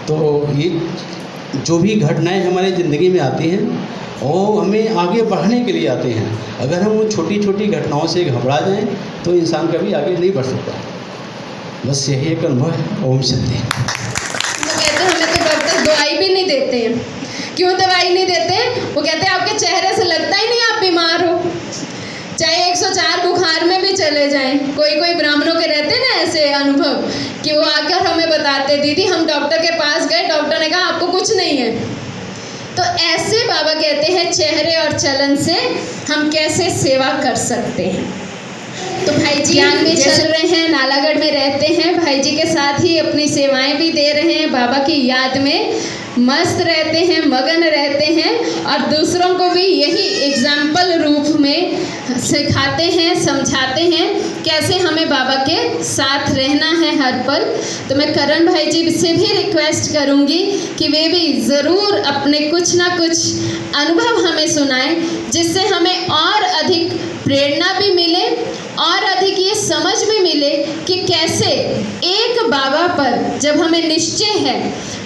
तो ये जो भी घटनाएं हमारी ज़िंदगी में आती हैं, वो हमें आगे बढ़ने के लिए आते हैं। अगर हम उन छोटी छोटी घटनाओं से घबरा जाएं तो इंसान कभी आगे नहीं बढ़ सकता। बस यही एक अनुभव है। ओम शांति। कहते हैं हमें तो डॉक्टर दवाई भी नहीं देते हैं, क्यों दवाई नहीं देते? वो कहते हैं आपके चेहरे से लगता ही नहीं आप बीमार हो। चाहे 104 बुखार में भी चले जाएं। कोई कोई ब्राह्मणों के रहते ना ऐसे अनुभव कि वो आकर हमें बताते, दीदी हम डॉक्टर के पास गए, डॉक्टर ने कहा आपको कुछ नहीं है। तो ऐसे बाबा कहते हैं चेहरे और चलन से हम कैसे सेवा कर सकते हैं। तो भाई जी ज्ञान में चल रहे हैं, नालागढ़ में रहते हैं, भाई जी के साथ ही अपनी सेवाएं भी दे रहे हैं, बाबा की याद में मस्त रहते हैं, मगन रहते हैं और दूसरों को भी यही एग्जाम्पल रूप में सिखाते हैं, समझाते हैं कैसे हमें बाबा के साथ रहना है हर पल। तो मैं करण भाई जी से भी रिक्वेस्ट करूंगी कि वे भी ज़रूर अपने कुछ ना कुछ अनुभव हमें सुनाएं, जिससे हमें और अधिक प्रेरणा भी मिले और अधिक ये समझ भी मिले कि कैसे एक बाबा पर जब हमें निश्चय है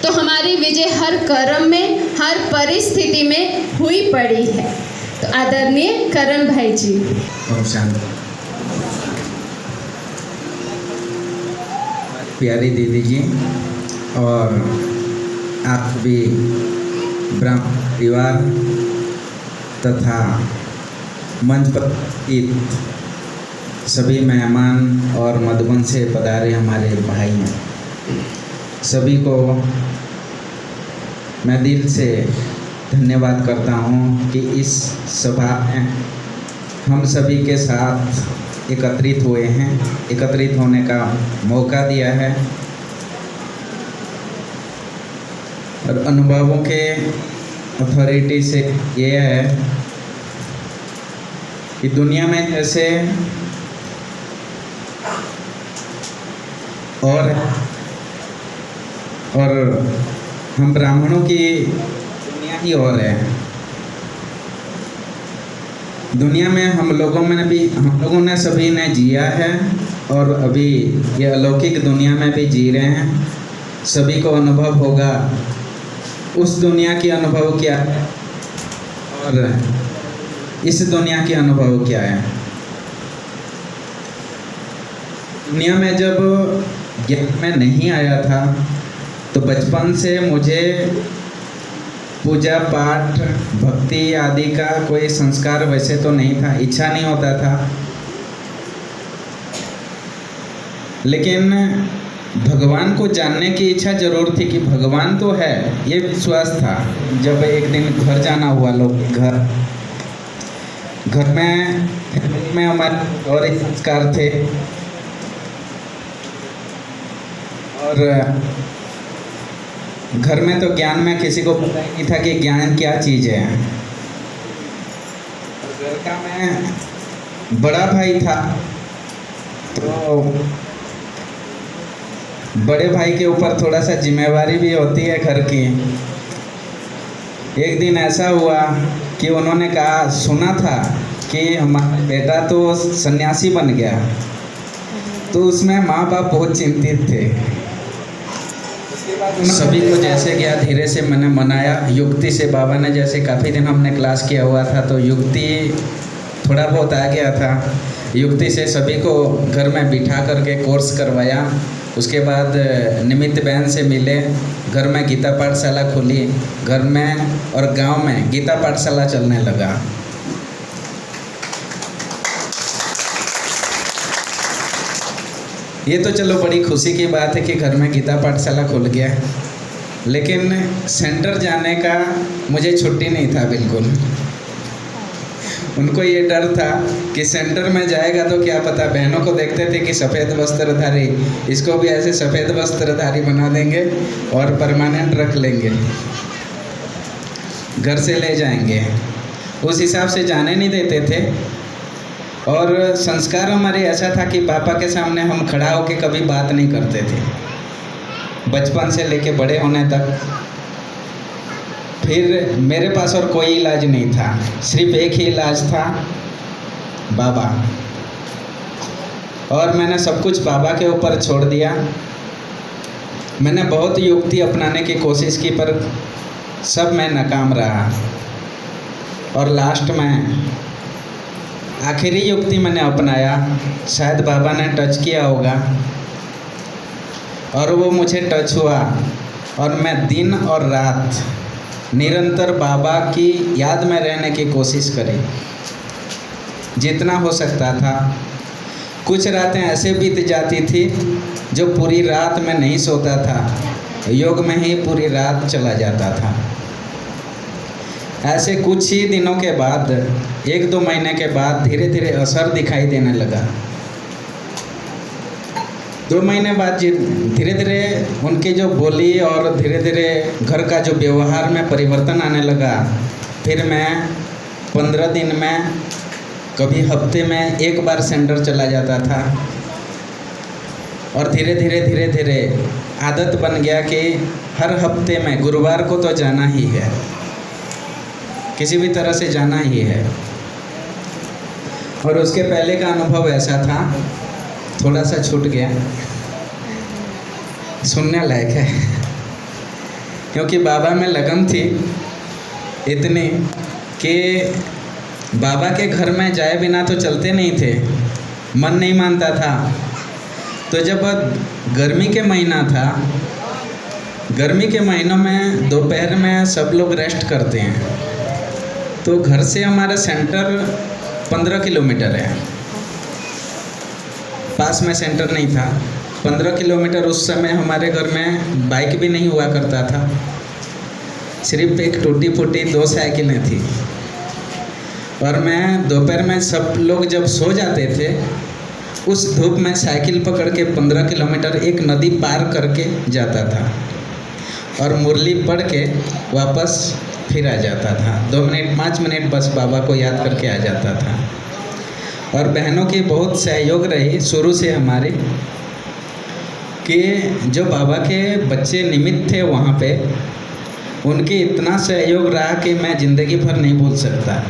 तो हमारी विजय हर कर्म में, हर परिस्थिति में हुई पड़ी है। तो आदरणीय करण भाई जी। प्यारी दीदी जी और आप भी ब्राह्मण परिवार तथा मंच पर सभी मेहमान और मधुबन से पधारे हमारे भाई हैं, सभी को मैं दिल से धन्यवाद करता हूँ कि इस सभा में हम सभी के साथ एकत्रित हुए हैं, एकत्रित होने का मौका दिया है और अनुभवों के अथॉरिटी से ये है कि दुनिया में जैसे और हम ब्राह्मणों की दुनिया ही और है। दुनिया में हम लोगों ने सभी ने जिया है और अभी ये अलौकिक दुनिया में भी जी रहे हैं। सभी को अनुभव होगा उस दुनिया की अनुभव क्या है और इस दुनिया की अनुभव क्या है। दुनिया में जब ज्ञान में नहीं आया था तो बचपन से मुझे पूजा पाठ भक्ति आदि का कोई संस्कार वैसे तो नहीं था, इच्छा नहीं होता था, लेकिन भगवान को जानने की इच्छा जरूर थी कि भगवान तो है, ये विश्वास था। जब एक दिन घर जाना हुआ, लोग घर में हमारे और एक संस्कार थे और घर में तो ज्ञान में किसी को पता ही नहीं था कि ज्ञान क्या चीज़ है। घर का मैं बड़ा भाई था तो बड़े भाई के ऊपर थोड़ा सा जिम्मेवारी भी होती है घर की। एक दिन ऐसा हुआ कि उन्होंने कहा, सुना था कि हमारा बेटा तो सन्यासी बन गया, तो उसमें माँ बाप बहुत चिंतित थे। सभी को जैसे गया धीरे से मैंने मनाया युक्ति से। बाबा ने जैसे काफ़ी दिन हमने क्लास किया हुआ था तो युक्ति थोड़ा बहुत आ गया था। युक्ति से सभी को घर में बिठा करके कोर्स करवाया। उसके बाद निमित्त बहन से मिले, घर में गीता पाठशाला खुली, घर में और गांव में गीता पाठशाला चलने लगा। ये तो चलो बड़ी खुशी की बात है कि घर में गीता पाठशाला खुल गया, लेकिन सेंटर जाने का मुझे छुट्टी नहीं था बिल्कुल। उनको ये डर था कि सेंटर में जाएगा तो क्या पता, बहनों को देखते थे कि सफ़ेद वस्त्रधारी, इसको भी ऐसे सफ़ेद वस्त्रधारी बना देंगे और परमानेंट रख लेंगे, घर से ले जाएंगे। उस हिसाब से जाने नहीं देते थे। और संस्कार हमारे ऐसा था कि पापा के सामने हम खड़ा होकर कभी बात नहीं करते थे, बचपन से लेके बड़े होने तक। फिर मेरे पास और कोई इलाज नहीं था, सिर्फ एक ही इलाज था, बाबा। और मैंने सब कुछ बाबा के ऊपर छोड़ दिया। मैंने बहुत युक्ति अपनाने की कोशिश की पर सब मैं नाकाम रहा। और लास्ट में आखिरी युक्ति मैंने अपनाया, शायद बाबा ने टच किया होगा और वो मुझे टच हुआ और मैं दिन और रात निरंतर बाबा की याद में रहने की कोशिश करी जितना हो सकता था। कुछ रातें ऐसे बीत जाती थी जो पूरी रात में नहीं सोता था, योग में ही पूरी रात चला जाता था। ऐसे कुछ ही दिनों के बाद, 1-2 महीने के बाद धीरे धीरे असर दिखाई देने लगा। 2 महीने बाद धीरे धीरे उनकी जो बोली और धीरे धीरे घर का जो व्यवहार में परिवर्तन आने लगा। फिर मैं 15 दिन में, कभी हफ्ते में 1 बार सेंटर चला जाता था और धीरे धीरे आदत बन गया कि हर हफ्ते में गुरुवार को तो जाना ही है, किसी भी तरह से जाना ही है। और उसके पहले का अनुभव ऐसा था, थोड़ा सा छूट गया, सुनने लायक है, क्योंकि बाबा में लगन थी इतनी कि बाबा के घर में जाए बिना तो चलते नहीं थे, मन नहीं मानता था। तो जब गर्मी के महीना था, गर्मी के महीनों में दोपहर में सब लोग रेस्ट करते हैं, तो घर से हमारा सेंटर 15 किलोमीटर है, पास में सेंटर नहीं था। 15 किलोमीटर उस समय हमारे घर में बाइक भी नहीं हुआ करता था, सिर्फ एक टूटी फूटी 2 साइकिलें थी। और मैं दोपहर में सब लोग जब सो जाते थे, उस धूप में साइकिल पकड़ के 15 किलोमीटर एक नदी पार करके जाता था और मुरली पढ़ के वापस फिर आ जाता था। 2 मिनट 5 मिनट बस बाबा को याद करके आ जाता था। और बहनों की बहुत सहयोग रही शुरू से हमारी, कि जो बाबा के बच्चे निमित्त थे वहाँ पे, उनके इतना सहयोग रहा कि मैं ज़िंदगी भर नहीं भूल सकता।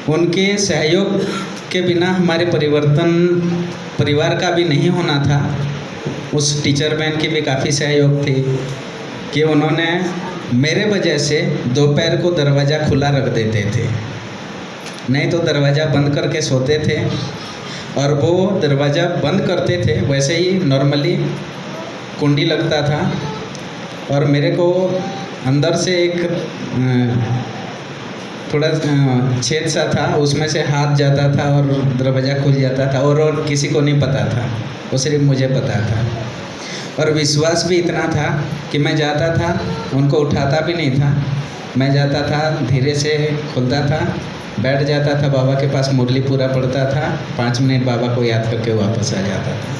उनके सहयोग के बिना हमारे परिवार का भी नहीं होना था। उस टीचर बहन की भी काफ़ी सहयोग थी कि उन्होंने मेरे वजह से दोपहर को दरवाज़ा खुला रख देते थे, नहीं तो दरवाज़ा बंद करके सोते थे। और वो दरवाज़ा बंद करते थे, वैसे ही नॉर्मली कुंडी लगता था और मेरे को अंदर से एक थोड़ा छेद सा था, उसमें से हाथ जाता था और दरवाज़ा खुल जाता था। और किसी को नहीं पता था, वो सिर्फ मुझे पता था। और विश्वास भी इतना था कि मैं जाता था, उनको उठाता भी नहीं था, मैं जाता था, धीरे से खुलता था, बैठ जाता था, बाबा के पास मुरली पूरा पढ़ता था, 5 मिनट बाबा को याद करके वापस आ जाता था।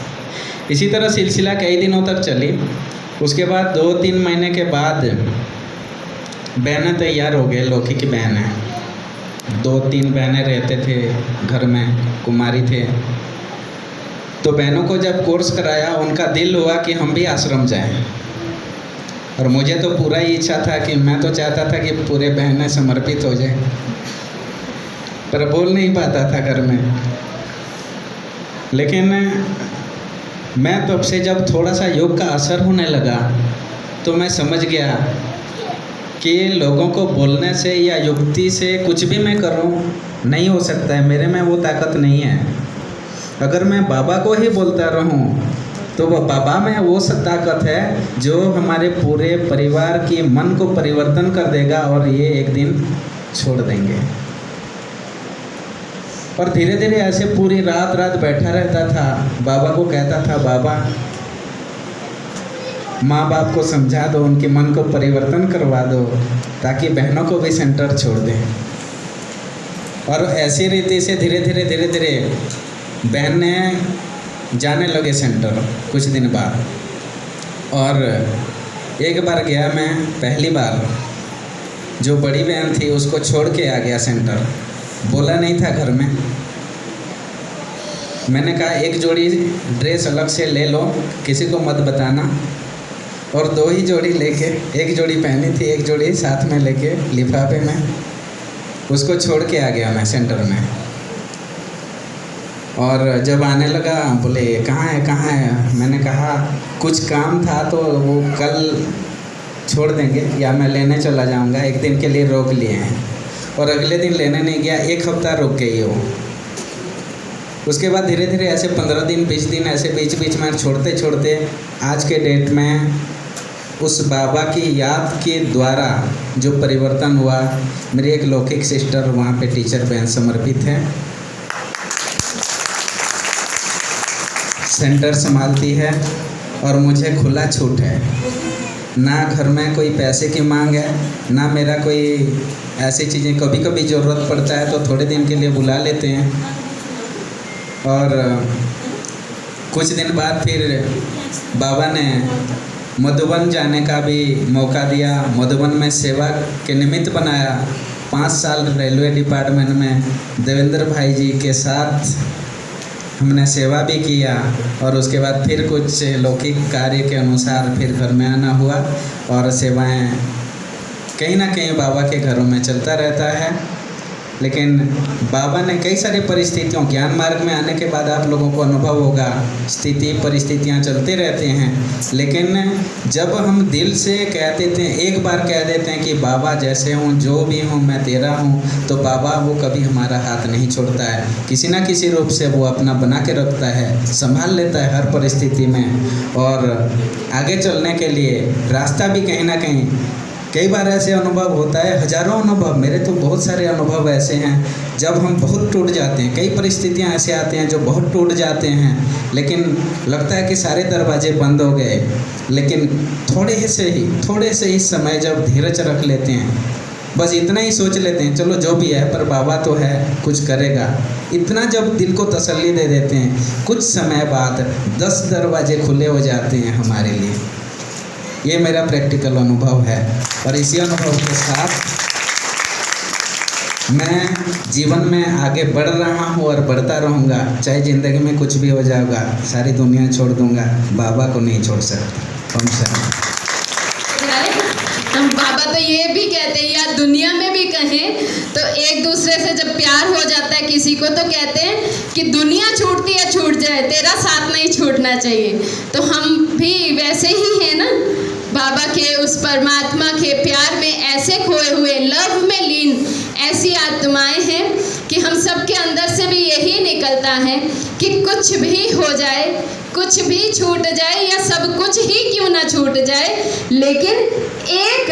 इसी तरह सिलसिला कई दिनों तक चली। उसके बाद 2-3 महीने के बाद बहनें तैयार हो गए, लौकी की बहन है, 2-3 बहनें रहते थे घर में, कुमारी थे। तो बहनों को जब कोर्स कराया, उनका दिल हुआ कि हम भी आश्रम जाएं। और मुझे तो पूरा ही इच्छा था कि मैं तो चाहता था कि पूरे बहनें समर्पित हो जाएं, पर बोल नहीं पाता था घर में। लेकिन मैं तब से जब थोड़ा सा योग का असर होने लगा, तो मैं समझ गया कि लोगों को बोलने से या युक्ति से कुछ भी मैं करूं नहीं हो सकता है, मेरे में वो ताकत नहीं है। अगर मैं बाबा को ही बोलता रहूं तो वो बाबा में वो ताकत है जो हमारे पूरे परिवार की मन को परिवर्तन कर देगा और ये एक दिन छोड़ देंगे। और धीरे धीरे ऐसे पूरी रात बैठा रहता था, बाबा को कहता था, बाबा माँ बाप को समझा दो, उनके मन को परिवर्तन करवा दो, ताकि बहनों को भी सेंटर छोड़ दें। और ऐसी रीति से धीरे धीरे बहनें जाने लगे सेंटर कुछ दिन बाद। और एक बार गया मैं, पहली बार, जो बड़ी बहन थी उसको छोड़ के आ गया सेंटर, बोला नहीं था घर में। मैंने कहा 1 जोड़ी ड्रेस अलग से ले लो, किसी को मत बताना। और 2 ही जोड़ी लेके, 1 जोड़ी पहनी थी, 1 जोड़ी साथ में लेके लिफाफे में उसको छोड़ के आ गया मैं सेंटर में। और जब आने लगा, बोले कहाँ है? मैंने कहा कुछ काम था तो वो कल छोड़ देंगे या मैं लेने चला जाऊंगा, 1 दिन के लिए रोक लिए हैं। और अगले दिन लेने नहीं गया, 1 हफ्ता रुक गई वो। उसके बाद धीरे धीरे ऐसे 15 दिन 20 दिन ऐसे बीच में छोड़ते आज के डेट में उस बाबा की याद के द्वारा जो परिवर्तन हुआ, मेरी एक लौकिक सिस्टर वहाँ पे टीचर बहन समर्पित है, सेंटर संभालती है और मुझे खुला छूट है। ना घर में कोई पैसे की मांग है, ना मेरा कोई ऐसी चीज़ें, कभी कभी ज़रूरत पड़ता है तो थोड़े दिन के लिए बुला लेते हैं। और कुछ दिन बाद फिर बाबा ने मधुबन जाने का भी मौका दिया, मधुबन में सेवा के निमित्त बनाया। 5 साल रेलवे डिपार्टमेंट में देवेंद्र भाई जी के साथ हमने सेवा भी किया और उसके बाद फिर कुछ लौकिक कार्य के अनुसार फिर घर में आना हुआ और सेवाएं कहीं ना कहीं बाबा के घरों में चलता रहता है। लेकिन बाबा ने कई सारी परिस्थितियों, ज्ञान मार्ग में आने के बाद आप लोगों को अनुभव होगा, स्थिति परिस्थितियां चलते रहते हैं, लेकिन जब हम दिल से कह देते हैं, एक बार कह देते हैं कि बाबा जैसे हूँ, जो भी हूँ मैं तेरा हूँ, तो बाबा वो कभी हमारा हाथ नहीं छोड़ता है। किसी ना किसी रूप से वो अपना बना के रखता है, संभाल लेता है हर परिस्थिति में। और आगे चलने के लिए रास्ता भी कहीं ना कहीं, कई बार ऐसे अनुभव होता है, हजारों अनुभव, मेरे तो बहुत सारे अनुभव ऐसे हैं जब हम बहुत टूट जाते हैं। कई परिस्थितियां ऐसे आते हैं जो बहुत टूट जाते हैं, लेकिन लगता है कि सारे दरवाजे बंद हो गए, लेकिन थोड़े से ही समय जब धीरज रख लेते हैं, बस इतना ही सोच लेते हैं चलो जो भी है पर बाबा तो है, कुछ करेगा, इतना जब दिल को तसल्ली दे देते हैं, कुछ समय बाद 10 दरवाजे खुले हो जाते हैं हमारे लिए। ये मेरा प्रैक्टिकल अनुभव है और इसी अनुभव के साथ मैं जीवन में आगे बढ़ रहा हूँ और बढ़ता रहूँगा। चाहे ज़िंदगी में कुछ भी हो जाएगा, सारी दुनिया छोड़ दूँगा, बाबा को नहीं छोड़ सकता। हम बाबा तो ये भी कहते हैं, या दुनिया में भी कहें तो एक दूसरे से जब प्यार हो जाता है किसी को तो कहते हैं कि दुनिया छूटती है छूट जाए, तेरा साथ नहीं छूटना चाहिए। तो हम भी वैसे ही हैं ना, बाबा के उस परमात्मा के प्यार में ऐसे खोए हुए, लव में लीन ऐसी आत्माएं हैं कि हम सब के अंदर से भी यही निकलता है कि कुछ भी हो जाए, कुछ भी छूट जाए या सब कुछ ही क्यों ना छूट जाए, लेकिन एक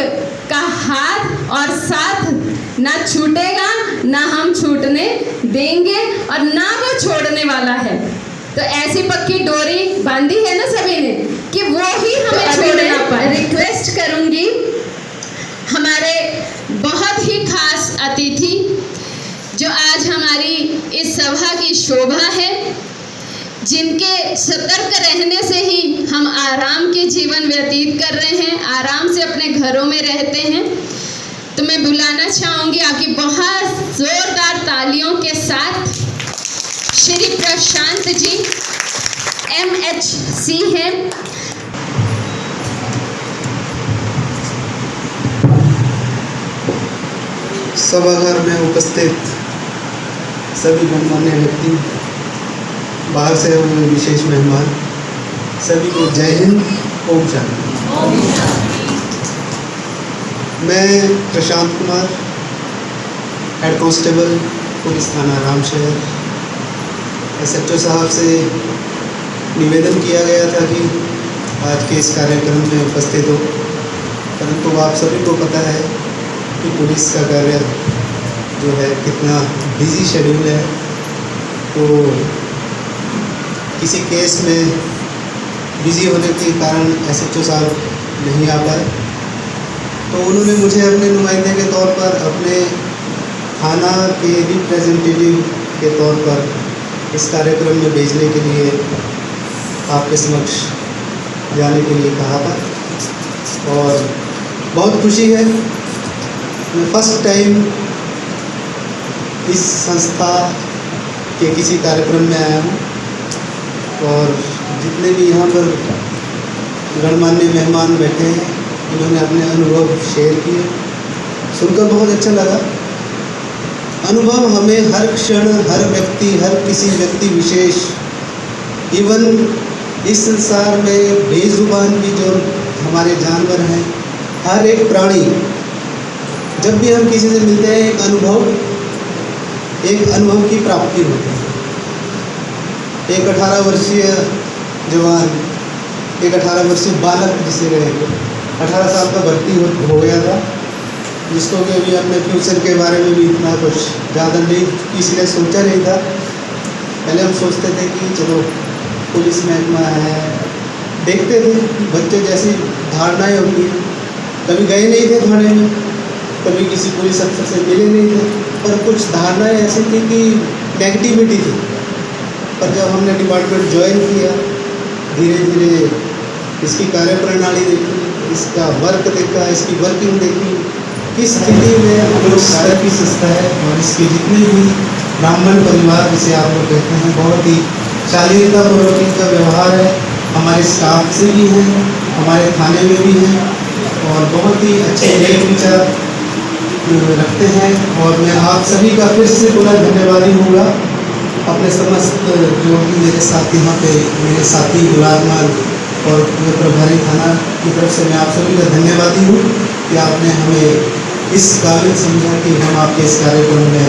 का हाथ और साथ ना छूटेगा, ना हम छूटने देंगे और ना वो छोड़ने वाला है। तो ऐसी पक्की डोरी बांधी है ना सभी ने कि वो ही हमें छोड़े ना पाए। रिक्वेस्ट करूंगी हमारे बहुत ही खास अतिथि जो आज हमारी इस सभा की शोभा है, जिनके सतर्क रहने से ही हम आराम के जीवन व्यतीत कर रहे हैं, आराम से अपने घरों में रहते हैं, तो मैं बुलाना चाहूँगी आपकी बहुत जोरदार तालियों के साथ श्री प्रशांत जी, MHC हैं। सभागार में उपस्थित सभी गणमान्य व्यक्ति, बाहर से हुए विशेष मेहमान, सभी को जय हिंद, ओम शांति। मैं Prashant Kumar, head constable police थाना रामशहर। SHO साहब से निवेदन किया गया था कि आज के इस कार्यक्रम में उपस्थित हो, परंतु आप सभी को पता है कि पुलिस का कार्य जो है कितना बिजी शेड्यूल है, तो किसी केस में बिजी होने के कारण SHO साहब नहीं आ पाए, तो उन्होंने मुझे अपने नुमाइंदे के तौर पर, अपने थाना के रिप्रेजेंटेटिव के तौर पर इस कार्यक्रम में भेजने के लिए आपके समक्ष जाने के लिए कहा था। और बहुत खुशी है, मैं फर्स्ट टाइम इस संस्था के किसी कार्यक्रम में आया हूँ और जितने भी यहाँ पर गणमान्य मेहमान बैठे हैं, इन्होंने अपने अनुभव शेयर किए, सुनकर बहुत अच्छा लगा। अनुभव हमें हर क्षण, हर व्यक्ति, हर किसी व्यक्ति विशेष, इवन इस संसार में बेजुबान भी जो हमारे जानवर हैं, हर एक प्राणी, जब भी हम किसी से मिलते हैं एक अनुभव की प्राप्ति होती है। एक 18 वर्षीय जवान, एक 18 वर्षीय बालक जिसे कहेंगे, 18 साल का भर्ती हो गया था, जिसको कि अभी अपने फ्यूचर के बारे में भी इतना कुछ ज़्यादा नहीं इसलिए सोचा नहीं था। पहले हम सोचते थे कि चलो पुलिस महकमा है, देखते थे बच्चे जैसी धारणाएँ होती हैं। कभी गए नहीं थे थाने में, कभी किसी पुलिस अफसर से मिले नहीं थे, पर कुछ धारणाएँ ऐसी थी कि नेगेटिविटी थी। पर जब हमने डिपार्टमेंट ज्वाइन किया, धीरे धीरे इसकी कार्यप्रणाली देखी, इसका वर्क देखा, इसकी वर्किंग देखी, किस स्थिति में पुलिस की संस्था है और इसके जितने भी ब्राह्मण परिवार जिसे आप लोग कहते हैं, बहुत ही शालीनतापूर्वक इनका व्यवहार है। हमारे स्टाफ से भी है, हमारे थाने में भी है और बहुत ही अच्छे नेक विचार रखते हैं। और मैं आप सभी का फिर से पुनः धन्यवादी हूँगा। अपने समस्त जो भी मेरे साथ यहाँ पे मेरे साथी विराजमान और पूरे प्रभारी थाना की तरफ से मैं आप सभी का धन्यवादी हूँ कि आपने हमें इस काबिल समझा कि हम आपके इस कार्यक्रम में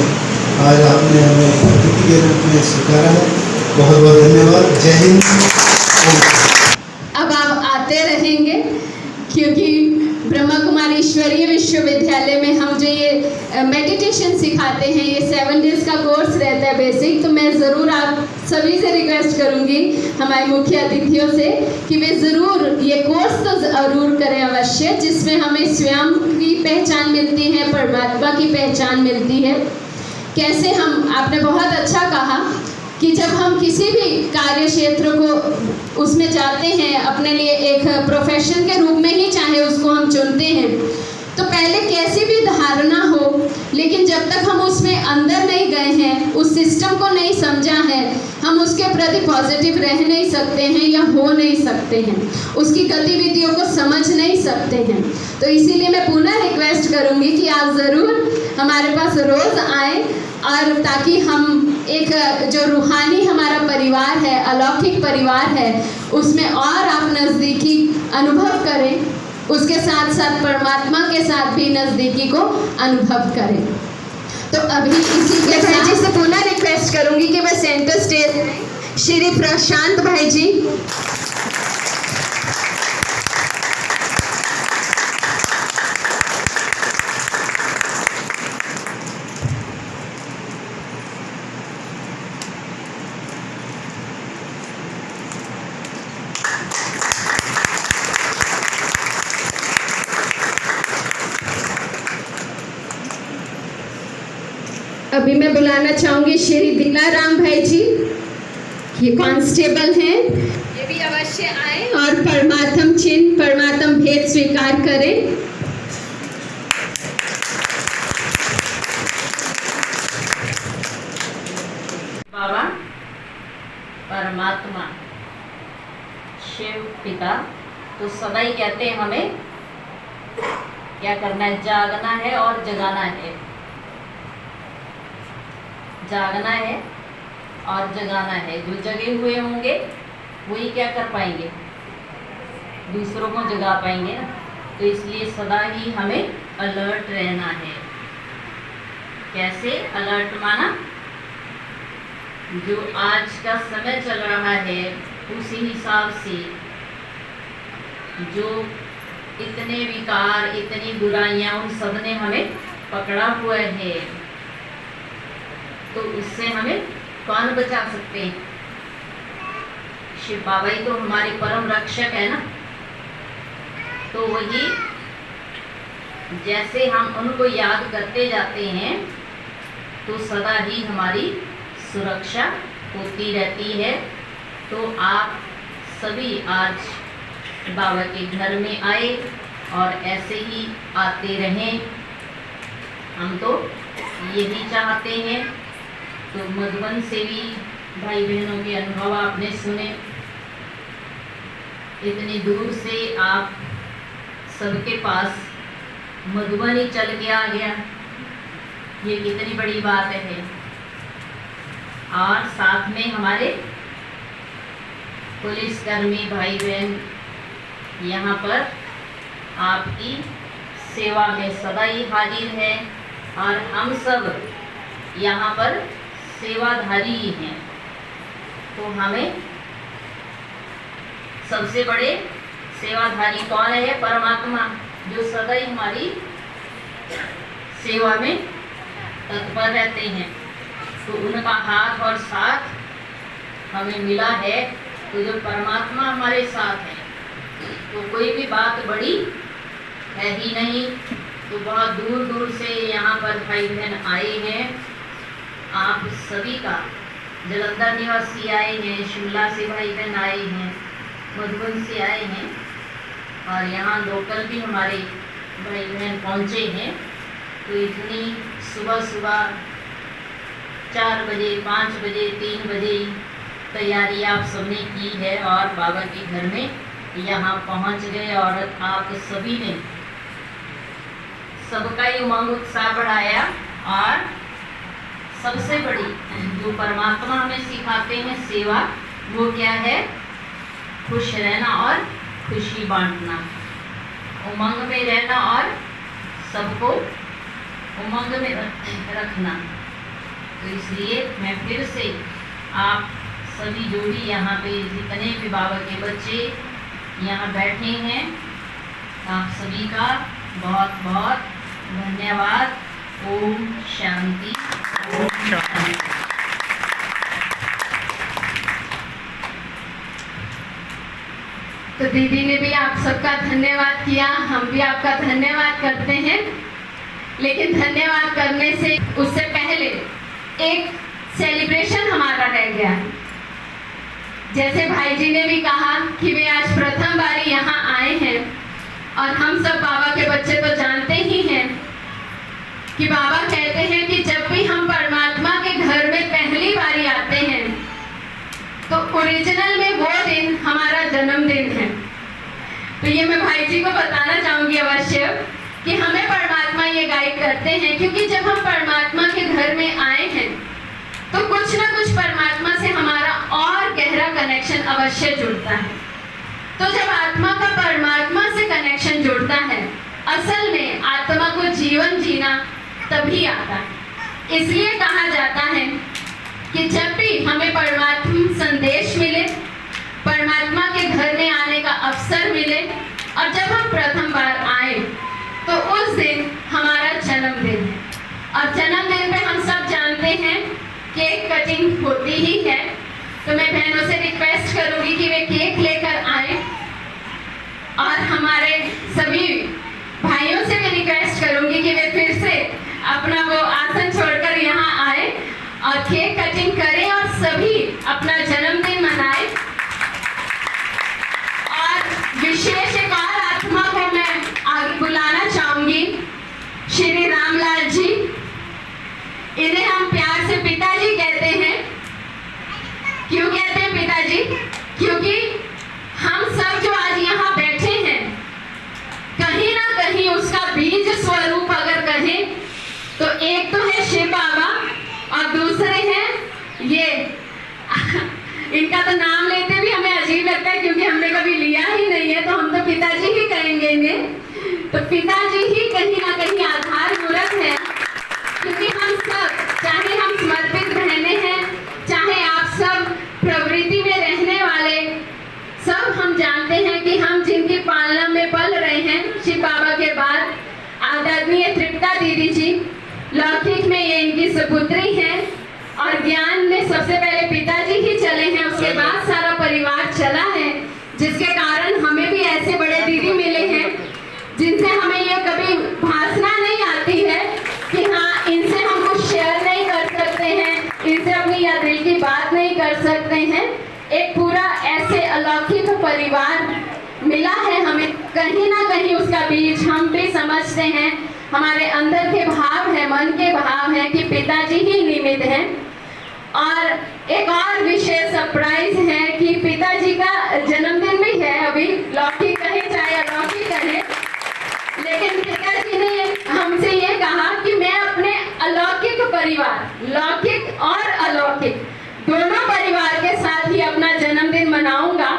आज आपने हमें अतिथि के रूप में स्वीकारा है। बहुत बहुत धन्यवाद। जय हिंद। अब आप आते रहेंगे क्योंकि ब्रह्मा कुमारी ईश्वरीय विश्वविद्यालय में हम जो ये मेडिटेशन सिखाते हैं, ये 7 डेज का कोर्स रहता है बेसिक। तो मैं ज़रूर आप सभी से रिक्वेस्ट करूंगी, हमारे मुख्य अतिथियों से, कि वे ज़रूर ये कोर्स तो ज़रूर करें अवश्य, जिसमें हमें स्वयं की पहचान मिलती है, परमात्मा की पहचान मिलती है। कैसे हम, आपने बहुत अच्छा कहा कि जब हम किसी भी कार्य क्षेत्र को उसमें जाते हैं, अपने लिए एक प्रोफेशन के रूप में ही चाहे उसको हम चुनते हैं, तो पहले कैसी भी धारणा हो, लेकिन जब तक हम उसमें अंदर नहीं गए हैं, उस सिस्टम को नहीं समझा है, हम उसके प्रति पॉजिटिव रह नहीं सकते हैं या हो नहीं सकते हैं, उसकी गतिविधियों को समझ नहीं सकते हैं। तो इसीलिए मैं पुनः रिक्वेस्ट करूँगी कि आप ज़रूर हमारे पास रोज़ आएँ, और ताकि हम एक जो रूहानी हमारा परिवार है, अलौकिक परिवार है, उसमें और आप नज़दीकी अनुभव करें, उसके साथ साथ परमात्मा के साथ भी नज़दीकी को अनुभव करें। तो अभी इसी के भाई जी से पुनः रिक्वेस्ट करूंगी कि वह सेंटर स्टेज श्री प्रशांत भाई जी। अभी मैं बुलाना चाहूंगी श्री दिलाराम भाई जी, ये कांस्टेबल हैं, ये भी अवश्य आए और परमात्म चिन्ह, परमात्म भेद स्वीकार करें। बाबा परमात्मा शिव पिता तो सदा ही कहते हैं हमें क्या करना है, जागना है और जगाना है। जागना है और जगाना है। जो जगे हुए होंगे वही क्या कर पाएंगे, दूसरों को जगा पाएंगे ना। तो इसलिए सदा ही हमें अलर्ट रहना है। कैसे अलर्ट माना, जो आज का समय चल रहा है उसी हिसाब से जो इतने विकार, इतनी बुराइयां, उन सब ने हमें पकड़ा हुआ है, तो उससे हमें कौन बचा सकते हैं? शिव बाबा ही तो हमारे परम रक्षक है ना। तो वही जैसे हम उनको याद करते जाते हैं तो सदा ही हमारी सुरक्षा होती रहती है। तो आप सभी आज बाबा के घर में आए और ऐसे ही आते रहें, हम तो यही चाहते हैं। तो मधुबन से भी भाई बहनों के अनुभव आपने सुने, इतनी दूर से आप सबके पास मधुबन ही चल के आ गया, ये कितनी बड़ी बात है। और साथ में हमारे पुलिसकर्मी भाई बहन यहाँ पर आपकी सेवा में सदा ही हाजिर है और हम सब यहाँ पर सेवाधारी ही हैं। तो हमें सबसे बड़े सेवाधारी कौन है? परमात्मा, जो सदा ही हमारी सेवा में तत्पर रहते हैं। तो उनका हाथ और साथ हमें मिला है। तो जो परमात्मा हमारे साथ है तो कोई भी बात बड़ी है ही नहीं। तो बहुत दूर दूर से यहाँ पर भाई बहन आए हैं। आप सभी का, जलंधर निवासी आए हैं, शिमला से भाई बहन आए हैं, मधुबन से आए हैं और यहाँ लोकल भी हमारे भाई बहन पहुँचे हैं। तो इतनी सुबह सुबह 4 बजे, 5 बजे, 3 बजे तैयारी आप सबने की है और बाबा के घर में यहाँ पहुँच गए और आप सभी ने सबका ही उमंग उत्साह बढ़ाया। और सबसे बड़ी जो परमात्मा हमें सिखाते हैं सेवा, वो क्या है? खुश रहना और खुशी बांटना, उमंग में रहना और सबको उमंग में रखना। तो इसलिए मैं फिर से आप सभी जो भी यहाँ पे जितने भी बाबा के बच्चे यहाँ बैठे हैं, आप सभी का बहुत बहुत धन्यवाद। ओम शांति। ओम शांति। तो दीदी ने भी आप सबका धन्यवाद किया, हम भी आपका धन्यवाद करते हैं। लेकिन धन्यवाद करने से उससे पहले एक सेलिब्रेशन हमारा रह गया। जैसे भाई जी ने भी कहा कि वे आज प्रथम बारी यहाँ आए हैं और हम सब बाबा के बच्चे तो जानते ही हैं कि बाबा कहते हैं कि जब भी हम परमात्मा के घर में पहली बारी आते हैं तो ओरिजिनल में वो दिन हमारा जन्मदिन है। तो ये मैं भाई जी को बताना चाहूँगी अवश्य कि हमें परमात्मा ये गाइड करते हैं, क्योंकि जब हम परमात्मा के घर में आए हैं तो कुछ ना कुछ परमात्मा से हमारा और गहरा कनेक्शन अवश्य जुड़ता है। तो जब आत्मा का परमात्मा से कनेक्शन जुड़ता है, असल में आत्मा को जीवन जीना तभी आता है। इसलिए कहा जाता है कि जब भी हमें परमात्मा संदेश मिले, परमात्मा के घर में आने का अवसर मिले और जब हम प्रथम बार आए तो उस दिन हमारा जन्मदिन है। और जन्मदिन पे हम सब जानते हैं केक कटिंग होती ही है। तो मैं बहनों से रिक्वेस्ट करूंगी कि वे केक लेकर आए और हमारे सभी भाइयों से भी रिक्वेस्ट करूंगी कि वे फिर से अपना वो आसन छोड़कर यहाँ आए और केक कटिंग करें और सभी अपना जन्मदिन मनाएं। और विशेष एक और आत्मा को मैं आगे बुलाना चाहूंगी, श्री रामलाल जी। इन्हें हम प्यार से पिताजी कहते हैं। क्यों कहते हैं पिताजी? क्योंकि हम सब जो आज यहाँ बैठे हैं, कहीं ना कहीं उसका बीज स्वरूप अगर कहें तो एक तो है शिव बाबा और दूसरे हैं ये इनका तो नाम लेते भी हमें अजीब लगता है क्योंकि हमने कभी लिया ही नहीं है, तो हम तो पिताजी ही कहेंगे इन्हें। तो पिताजी ही कहीं ना कहीं आधार मूर्त है, क्योंकि हम सब, चाहे हम समर्पित बहने हैं, चाहे आप सब प्रवृत्ति में रहने वाले, सब हम जानते हैं कि हम जिनकी पालना में पल रहे हैं, शिव बाबा के बाद आदरणीय तृप्ता दीदी जी, लौकिक में ये इनकी सुपुत्री हैं और ज्ञान में सबसे पहले पिताजी ही चले हैं, उसके बाद सारा परिवार चला है, जिसके कारण हमें भी ऐसे बड़े दीदी मिले हैं जिनसे हमें ये कभी भासना नहीं आती है कि हाँ इनसे हम कुछ शेयर नहीं कर सकते हैं, इनसे अपनी या दिल की बात नहीं कर सकते हैं। एक पूरा ऐसे अलौकिक परिवार मिला है हमें, कहीं ना कहीं उसका बीज हम भी समझते हैं, हमारे अंदर के भाव है, मन के भाव है कि पिताजी ही निमित्त हैं। और एक और विशेष सरप्राइज है कि पिताजी का जन्मदिन भी है, अभी लौकिक कहे चाहे अलौकिक कहे, लेकिन पिताजी ने हमसे ये कहा कि मैं अपने अलौकिक परिवार, लौकिक और अलौकिक दोनों परिवार के साथ ही अपना जन्मदिन मनाऊंगा।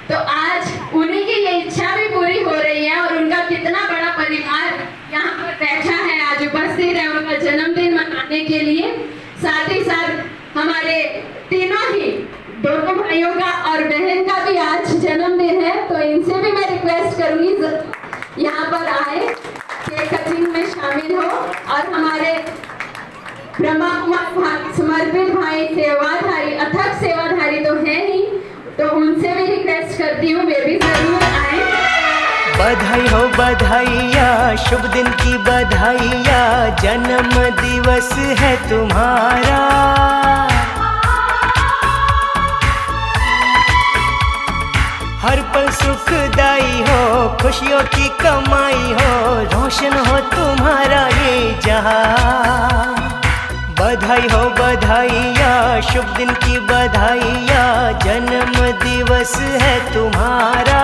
तो आज उन्हीं की ये इच्छा भी पूरी हो रही है और उनका कितना बड़ा परिवार यहाँ पर बैठा है, आज उपस्थित है उनका जन्मदिन मनाने के लिए। साथ ही साथ हमारे तीनों ही दोनों भाइयों का और बहन का भी आज जन्मदिन है, तो इनसे भी मैं रिक्वेस्ट पर आए, केक कटिंग में शामिल हो और हमारे ब्रह्मा कुमार समर्पित भाई सेवाधारी, अथक सेवाधारी तो है ही, तो उनसे भी रिक्वेस्ट करती हूँ वे भी जरूर आए। बधाई हो बधाइया, शुभ दिन की बधाइया, जन्म दिवस है तुम्हारा। हर पल सुखदाई हो, खुशियों की कमाई हो, रोशन हो तुम्हारा ये जहां। बधाई हो बधाइया, शुभ दिन की बधाइया, जन्म दिवस है तुम्हारा।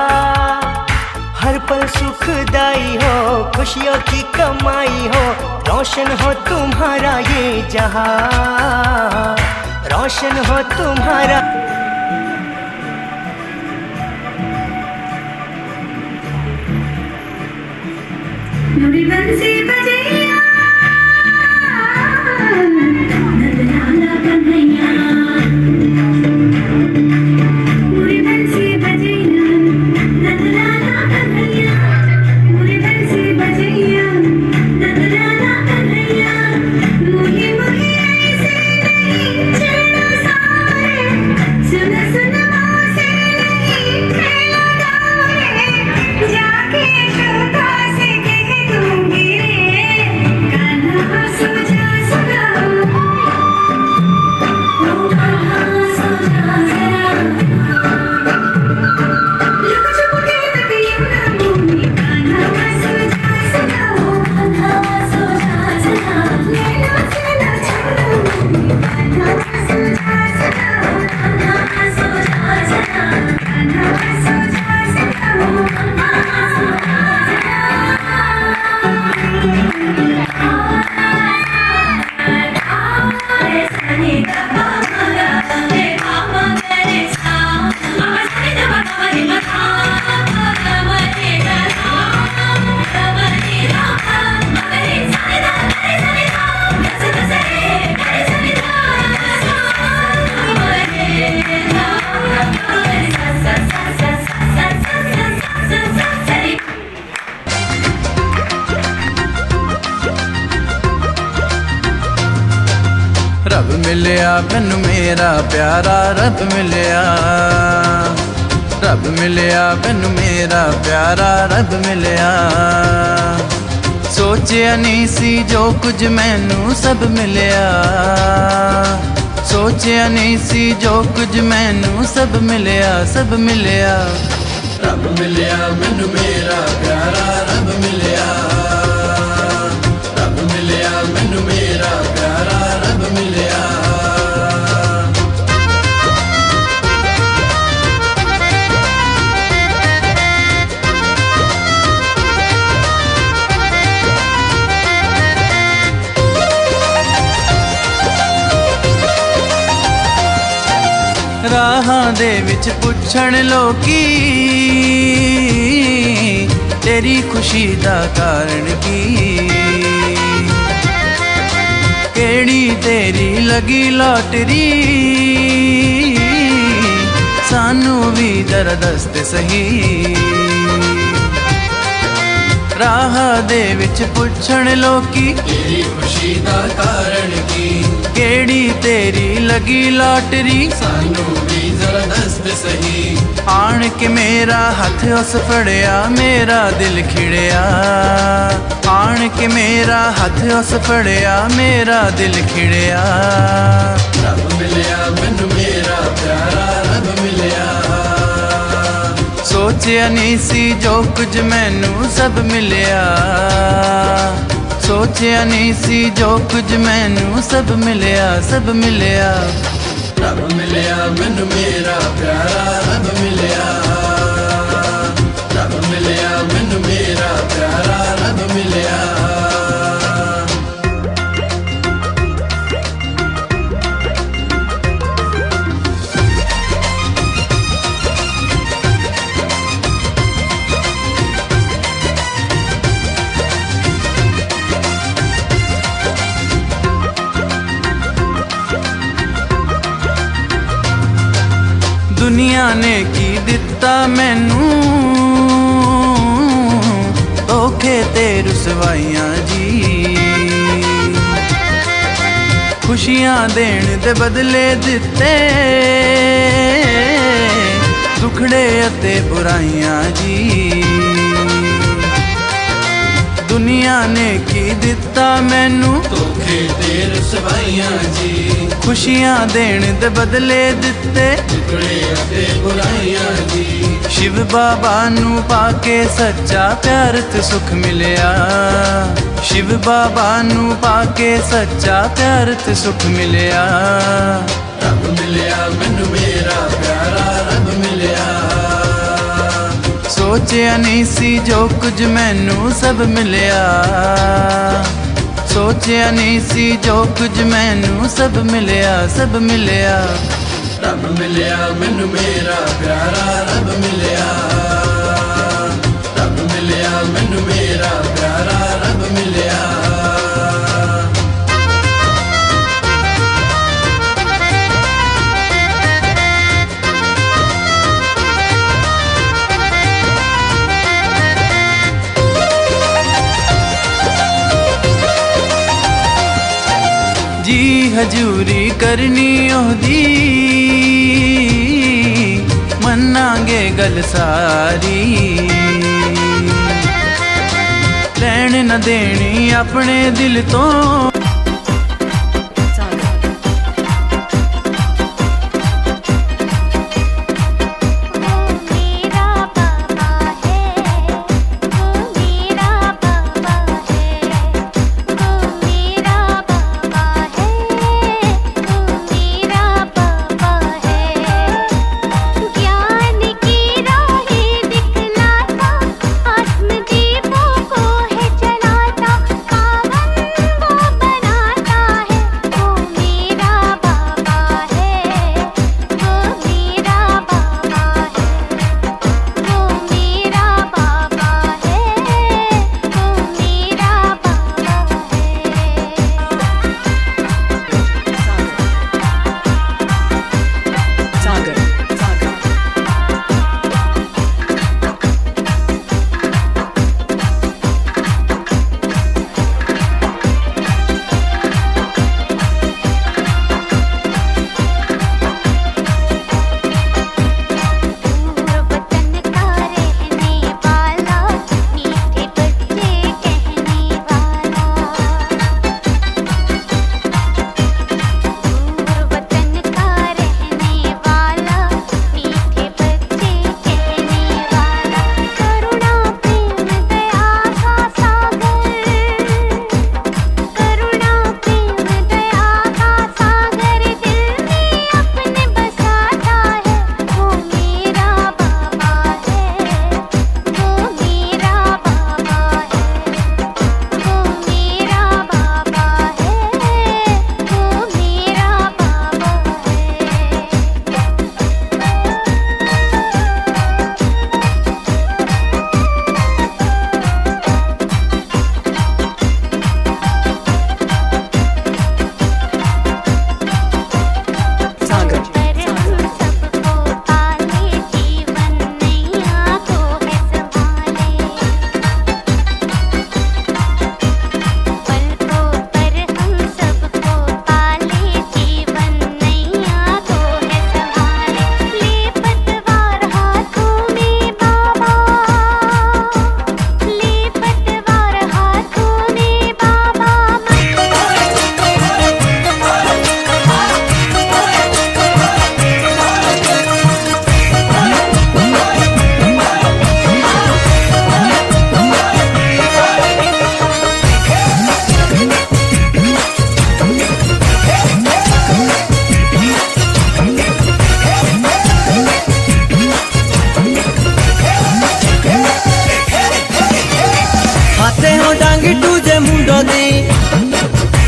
हर पल सुखदाई हो, खुशियों की कमाई हो, रोशन हो तुम्हारा ये जहां, रोशन हो तुम्हारा। मुड़ी बंसी बजैया, नंदलाला कन्हैया। मुड़ी बंसी बजैया, नंदलाला कन्हैया। मुड़ी बंसी बजैया, नंदलाला कन्हैया। मुही मुही ऐसे नहीं छेड़ो सारे, सुन सुन मोसे नहीं खेलो डारे। जाके श्रोता से दूंगी रे, कान्हा सो जा सगा, कान्हा सो जा जरा। लुक छुप के तकियों ना भूमि, कान्हा सो जा सगा, कान्हा सो जा जरा। नैना से ना छुड़ो भूमि, कान्हा सो जा सगा, कान्हा सो जा जरा। कान्हा सो जा सगा, कान्हा सो जा जरा। रब मिलिया मैनू मेरा प्यारा, रब मिलिया। रब मिलिया मैनू मेरा प्यारा, रब मिलिया। सोचिया नहीं सी जो कुछ मैनू सब मिलिया, सोचिया नहीं सी जो कुछ मैनू सब मिलिया, सब मिलिया। रब मिलिया मैनू मेरा प्यारा, रब मिलिया। रब मिलिया मैनू मेरा प्यारा, रब मिलिया। राहां दे विच पुछण लोकी, तेरी खुशी दा कारण की। केड़ी तेरी लगी लॉटरी, सानू भी जरा दस ते सही। राह दे विच पुछण लोकी, तेरी खुशी दा कारण की। केड़ी तेरी लगी लॉटरी, सानू भी जरा दस ते सही। आण के मेरा हथ उस फड़िया, मेरा दिल खिड़िया। आण के मेरा हथ उस फड़िया, मेरा दिल खिड़िया। रब मिलिया मैनू मेरा प्यारा, रब मिलिया। सोचिया नहीं सी जो कुछ मैनू सब मिलिया, सोचिया नहीं सी जो कुछ मैनू सब मिलिया, सब मिलिया। रब मिलिया मैनू मेरा प्यारा, रब मिलिया। रब मिलिया मैनू मेरा प्यारा, रब मिलिया। दुनिया ने की दिता मैनू, धोखे ते रुसवाइयां जी। खुशियां देण दे बदले दिते दुखड़े अते बुराइयां जी। दुनिया ने की दिता मैनू धोखे ते रुसवाइयां जी। खुशियां देण दे बदले दिते दुखड़े अते बुराइयां जी। शिव बाबा नू पाके सच्चा प्यार ते सुख मिलया। शिव बाबा नू पाके सच्चा प्यार ते सुख मिलया। रब मिलया मैनू मेरा प्यारा रब मिलया। सोचिया नहीं सी जो कुछ मैनू सब मिलया। सोचिया नहीं सी जो कुछ मैनू सब मिलया सब मिलया। रब मिलया मैनू मेरा प्यारा रब मिलया। रब मिलया मैनू मेरा प्यारा रब मिलया। जी हजूरी करनी ओहदी मन्नांगे गल सारी। लैण न देनी अपने दिल तो।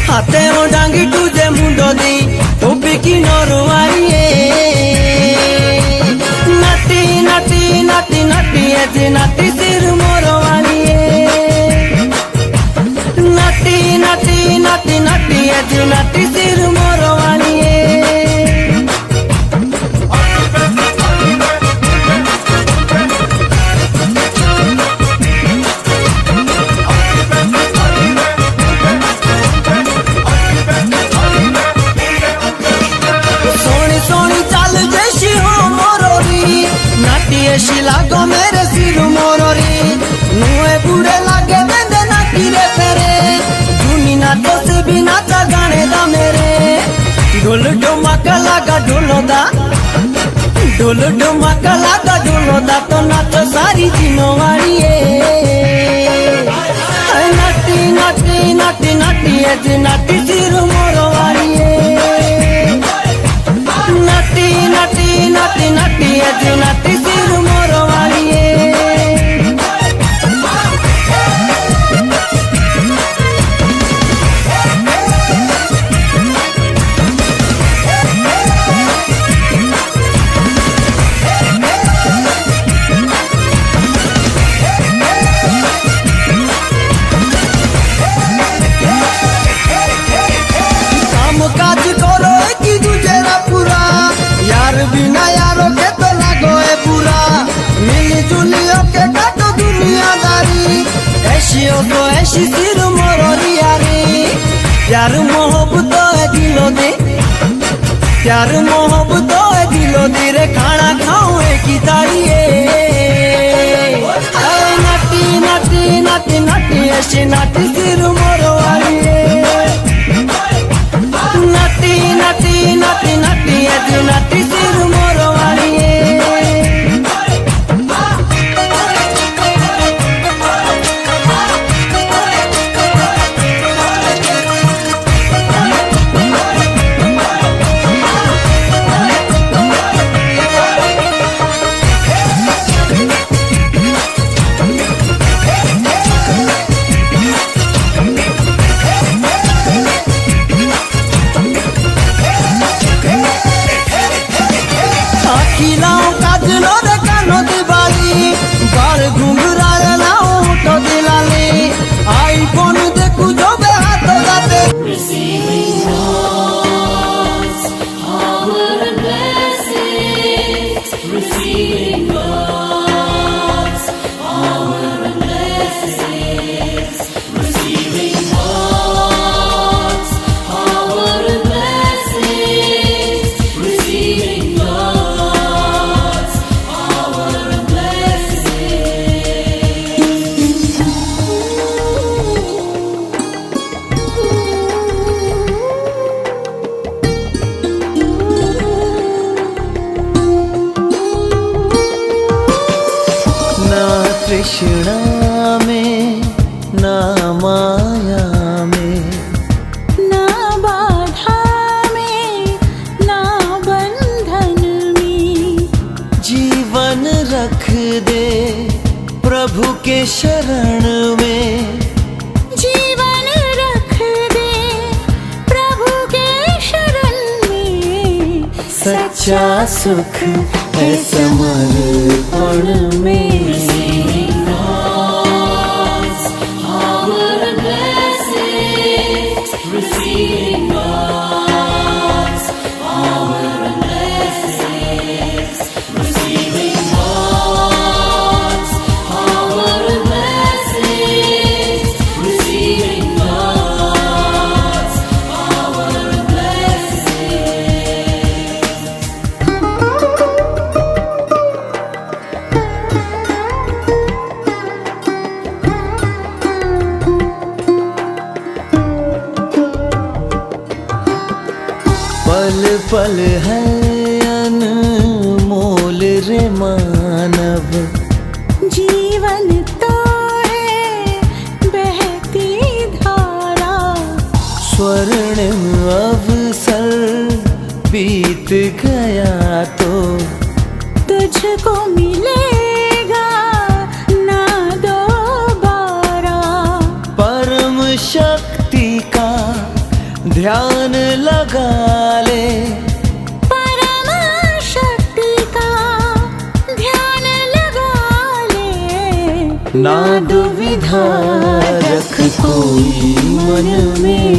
हाथे ओ डांगी तुझे मुंडो दी टोपी की नोरवाइए नाटी नाटी नाटी नाटी ऐसे नाटी सिर मोरवाइए नाटी नाटी नाटी नाटी ऐसे नाटी सिर मोरवाइए लागा ढोलोदा ढोल ढोमाका लागा ढोलोदा तो नाचो सारी जिनवाड़िए नाटी नाटी नाटी नाटी एज नाटी सिर मोरवाड़िए नाटी नाटी नाटी नाटी एज नाटी सिर मोरवाड़िए बिना यारों के तो लागो है पूरा मिली जुलियों के काटो दुनियादारी ऐसी हो तो ऐसी सिर मोरोरी यारी प्यार मोहब्बत है दिलो दे प्यार मोहब्बत है दिलो दे रे खाना खाऊं एक ही तारी नाटी नाटी नाटी नाटी ऐसी नाटी सिर मोरोवारी नाटी नाटी नाटी नाटी ऐसी नाटी सिर मोरवाड़ी खिलाओ काजलो रे कानो दिवाली बाल घुंघराले लाओ तो दिलाली आईफोन देखू जो बे हाथों दाते Receiving God's our blessings, receiving God's our blessings, receiving God's our blessings, receiving God's our ना तृष्णा में ना माया में ना बाधा में ना बंधन में जीवन रख दे प्रभु के शरण में जीवन रख दे प्रभु के शरण में सच्चा सुख है समर्पण में our blessings, receiving God's our blessings, receiving God's our blessings, receiving God's our पल पल है अनमोल रे मानव जीवन तो है बहती धारा स्वर्णिम अवसर बीत गया तो तुझको मिलेगा ना दोबारा परम शक्ति का ध्यान लगा ले परम शक्ति का ध्यान लगा ले ना दुविधा रख कोई मन में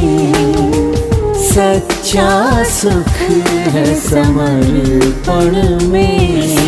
सच्चा सुख है समर्पण में